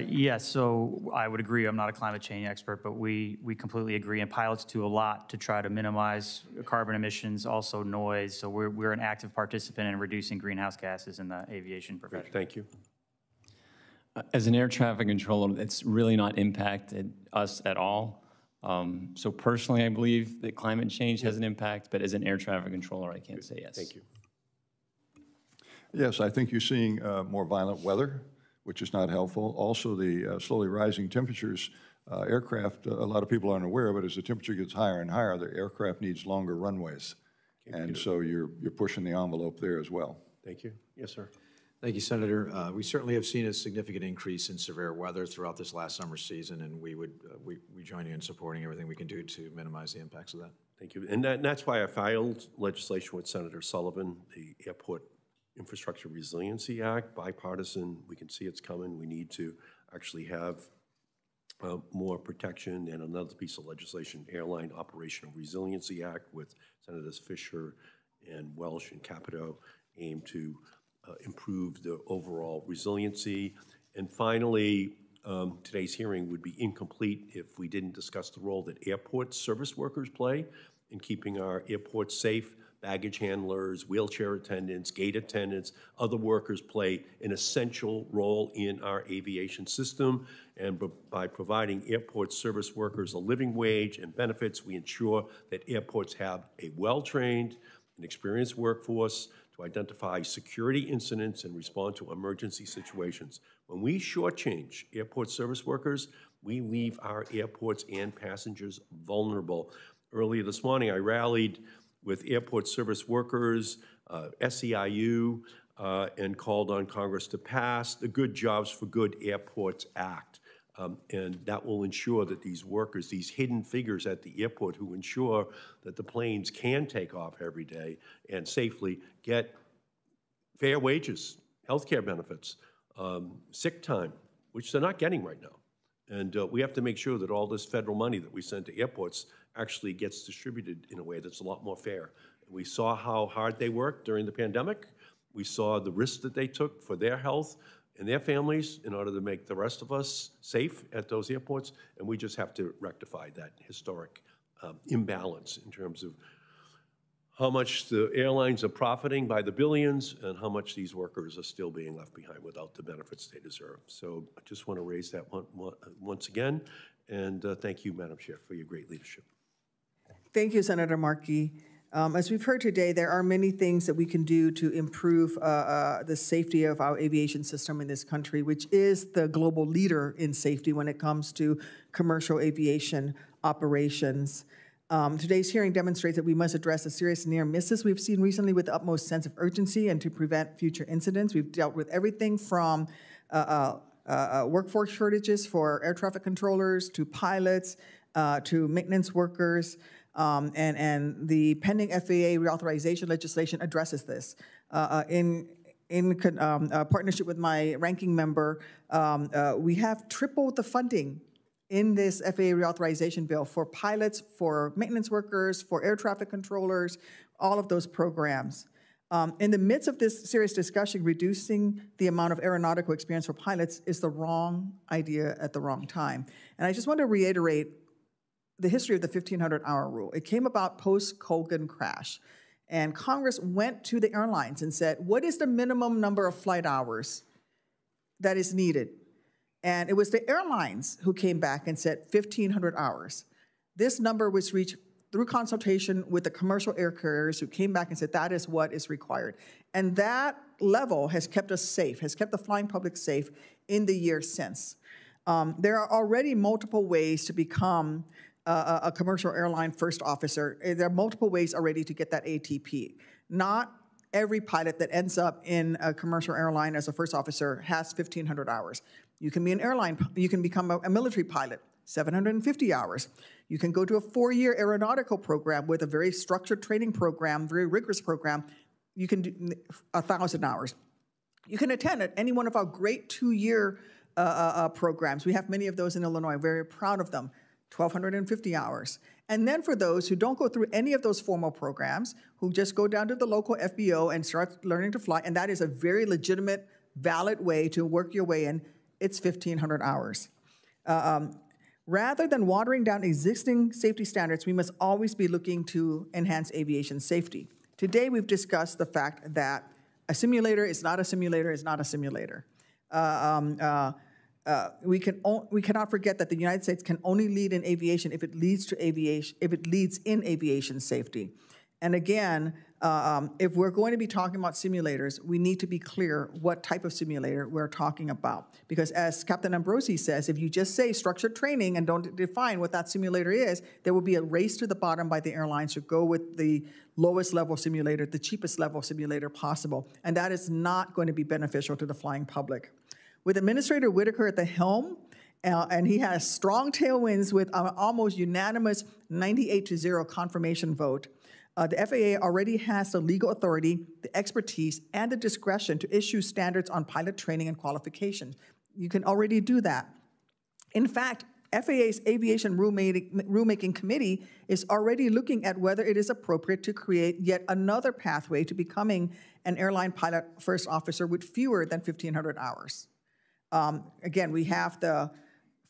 Yes, so I would agree. I'm not a climate change expert, but we completely agree. And pilots do a lot to try to minimize carbon emissions, also noise. So we're an active participant in reducing greenhouse gases in the aviation profession. Thank you. As an air traffic controller, it's really not impacted us at all. So personally, I believe that climate change has an impact, but as an air traffic controller, I can't say yes. Thank you. Yes, I think you're seeing more violent weather, which is not helpful. Also, the slowly rising temperatures, aircraft, a lot of people aren't aware, but as the temperature gets higher and higher, the aircraft needs longer runways. And so you're pushing the envelope there as well. Thank you. Yes, sir. Thank you, Senator. We certainly have seen a significant increase in severe weather throughout this last summer season, and we join you in supporting everything we can do to minimize the impacts of that. Thank you. And that's why I filed legislation with Senator Sullivan, the Airport Infrastructure Resiliency Act, bipartisan. We can see it's coming. We need to actually have more protection. And another piece of legislation, Airline Operational Resiliency Act, with Senators Fisher and Welsh and Capito, aim to improve the overall resiliency. And finally, today's hearing would be incomplete if we didn't discuss the role that airport service workers play in keeping our airports safe. Baggage handlers, wheelchair attendants, gate attendants, other workers play an essential role in our aviation system. And by providing airport service workers a living wage and benefits, we ensure that airports have a well-trained and experienced workforce to identify security incidents and respond to emergency situations. When we shortchange airport service workers, we leave our airports and passengers vulnerable. Earlier this morning, I rallied with airport service workers, SEIU, and called on Congress to pass the Good Jobs for Good Airports Act. And that will ensure that these workers, these hidden figures at the airport who ensure that the planes can take off every day and safely, get fair wages, healthcare benefits, sick time, which they're not getting right now. And we have to make sure that all this federal money that we send to airports actually gets distributed in a way that's a lot more fair. We saw how hard they worked during the pandemic. We saw the risks that they took for their health and their families in order to make the rest of us safe at those airports. And we just have to rectify that historic imbalance in terms of how much the airlines are profiting by the billions and how much these workers are still being left behind without the benefits they deserve. So I just want to raise that once again. And thank you, Madam Chair, for your great leadership. Thank you, Senator Markey. As we've heard today, there are many things that we can do to improve the safety of our aviation system in this country, which is the global leader in safety when it comes to commercial aviation operations. Today's hearing demonstrates that we must address the serious near misses we've seen recently with the utmost sense of urgency and to prevent future incidents. We've dealt with everything from workforce shortages for air traffic controllers to pilots to maintenance workers. And the pending FAA reauthorization legislation addresses this. In partnership with my ranking member, we have tripled the funding in this FAA reauthorization bill for pilots, for maintenance workers, for air traffic controllers, all of those programs. In the midst of this serious discussion, reducing the amount of aeronautical experience for pilots is the wrong idea at the wrong time. And I just want to reiterate the history of the 1,500-hour rule. It came about post-Colgan crash. And Congress went to the airlines and said, what is the minimum number of flight hours that is needed? And it was the airlines who came back and said 1,500 hours. This number was reached through consultation with the commercial air carriers who came back and said that is what is required. And that level has kept us safe, has kept the flying public safe in the years since. There are already multiple ways to become a commercial airline first officer. There are multiple ways already to get that ATP. Not every pilot that ends up in a commercial airline as a first officer has 1,500 hours. You can be an airline, you can become a military pilot, 750 hours. You can go to a 4-year aeronautical program with a very structured training program, very rigorous program. You can do 1,000 hours. You can attend at any one of our great 2-year programs. We have many of those in Illinois, very proud of them, 1,250 hours. And then for those who don't go through any of those formal programs, who just go down to the local FBO and start learning to fly, and that is a very legitimate, valid way to work your way in, it's 1,500 hours. Rather than watering down existing safety standards, we must always be looking to enhance aviation safety. Today, we've discussed the fact that a simulator is not a simulator, is not a simulator. We cannot forget that the United States can only lead in aviation if it leads to aviation, if it leads in aviation safety. And again, if we're going to be talking about simulators, we need to be clear what type of simulator we're talking about. Because as Captain Ambrosi says, if you just say structured training and don't define what that simulator is, there will be a race to the bottom by the airlines to go with the lowest level simulator, the cheapest level simulator possible. And that is not going to be beneficial to the flying public. With Administrator Whitaker at the helm, and he has strong tailwinds with an almost unanimous 98-0 confirmation vote, the FAA already has the legal authority, the expertise, and the discretion to issue standards on pilot training and qualification. You can already do that. In fact, FAA's Aviation Rulemaking Committee is already looking at whether it is appropriate to create yet another pathway to becoming an airline pilot first officer with fewer than 1,500 hours. Again, we have the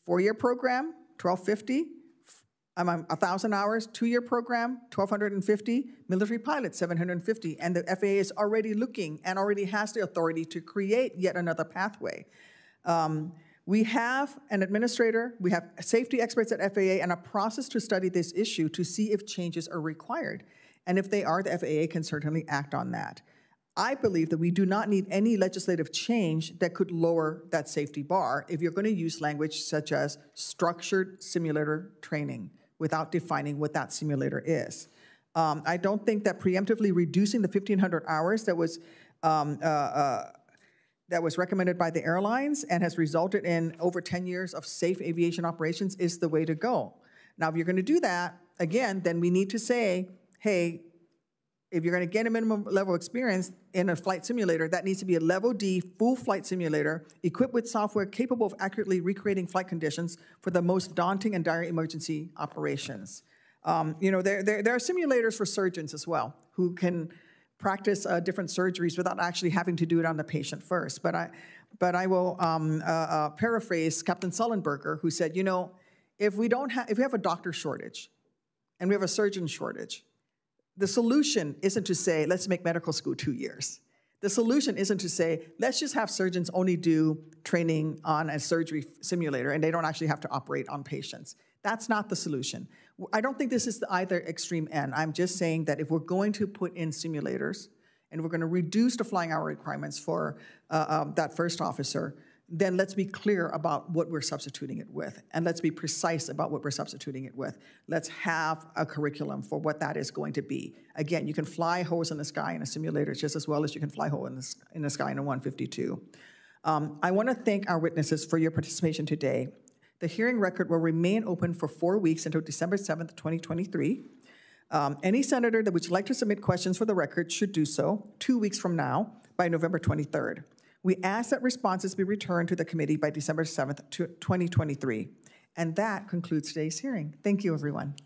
4-year program, 1,250, 1,000 hours, 2-year program, 1,250, military pilots, 750, and the FAA is already looking and already has the authority to create yet another pathway. We have an administrator, we have safety experts at FAA, and a process to study this issue to see if changes are required. And if they are, the FAA can certainly act on that. I believe that we do not need any legislative change that could lower that safety bar if you're going to use language such as structured simulator training without defining what that simulator is. I don't think that preemptively reducing the 1,500 hours that was recommended by the airlines and has resulted in over 10 years of safe aviation operations is the way to go. Now, if you're going to do that, again, then we need to say, hey, if you're going to get a minimum level experience in a flight simulator, that needs to be a level D full flight simulator equipped with software capable of accurately recreating flight conditions for the most daunting and dire emergency operations. You know, there are simulators for surgeons as well who can practice different surgeries without actually having to do it on the patient first. But I will paraphrase Captain Sullenberger, who said, you know, if we have a doctor shortage and we have a surgeon shortage, the solution isn't to say, let's make medical school 2 years. The solution isn't to say, let's just have surgeons only do training on a surgery simulator and they don't actually have to operate on patients. That's not the solution. I don't think this is the either extreme end. I'm just saying that if we're going to put in simulators and we're going to reduce the flying hour requirements for that first officer, then let's be clear about what we're substituting it with, and let's be precise about what we're substituting it with. Let's have a curriculum for what that is going to be. Again, you can fly holes in the sky in a simulator just as well as you can fly holes in the sky in a 152. I want to thank our witnesses for your participation today. The hearing record will remain open for 4 weeks until December 7th, 2023. Any senator that would like to submit questions for the record should do so 2 weeks from now by November 23rd. We ask that responses be returned to the committee by December 7th, 2023. And that concludes today's hearing. Thank you, everyone.